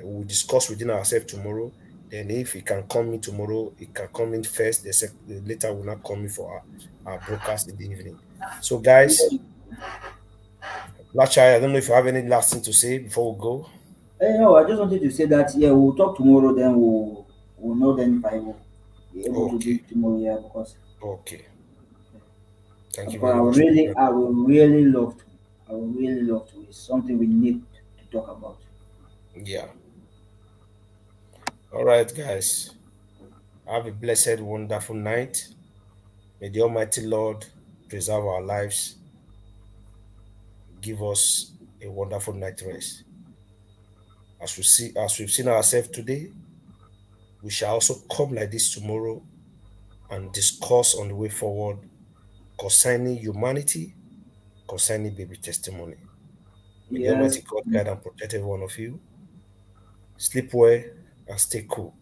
we'll discuss within ourselves tomorrow. Then if it can come in tomorrow, it can come in first. The later will not come in for our broadcast in the evening. So guys, Lachai, I don't know if you have any last thing to say before we go. No, I just wanted to say that we'll talk tomorrow. Then we'll know then if I will be able to do it tomorrow. Yeah, because okay. Thank you I very much. I would really love to. I would really love to. It's something we need to talk about. Yeah. All right, guys. Have a blessed, wonderful night. May the Almighty Lord preserve our lives. Give us a wonderful night rest. As we've seen ourselves today, we shall also come like this tomorrow and discuss on the way forward concerning humanity, concerning baby testimony. May the Almighty God guide and protect every one of you. Sleep well and stay cool.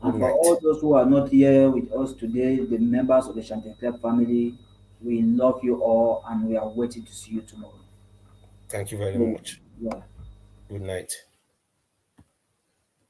Good And for night. all those who are not here with us today, the members of the Chanticleer family, we love you all and we are waiting to see you tomorrow. Thank you very much. Yeah. Good night.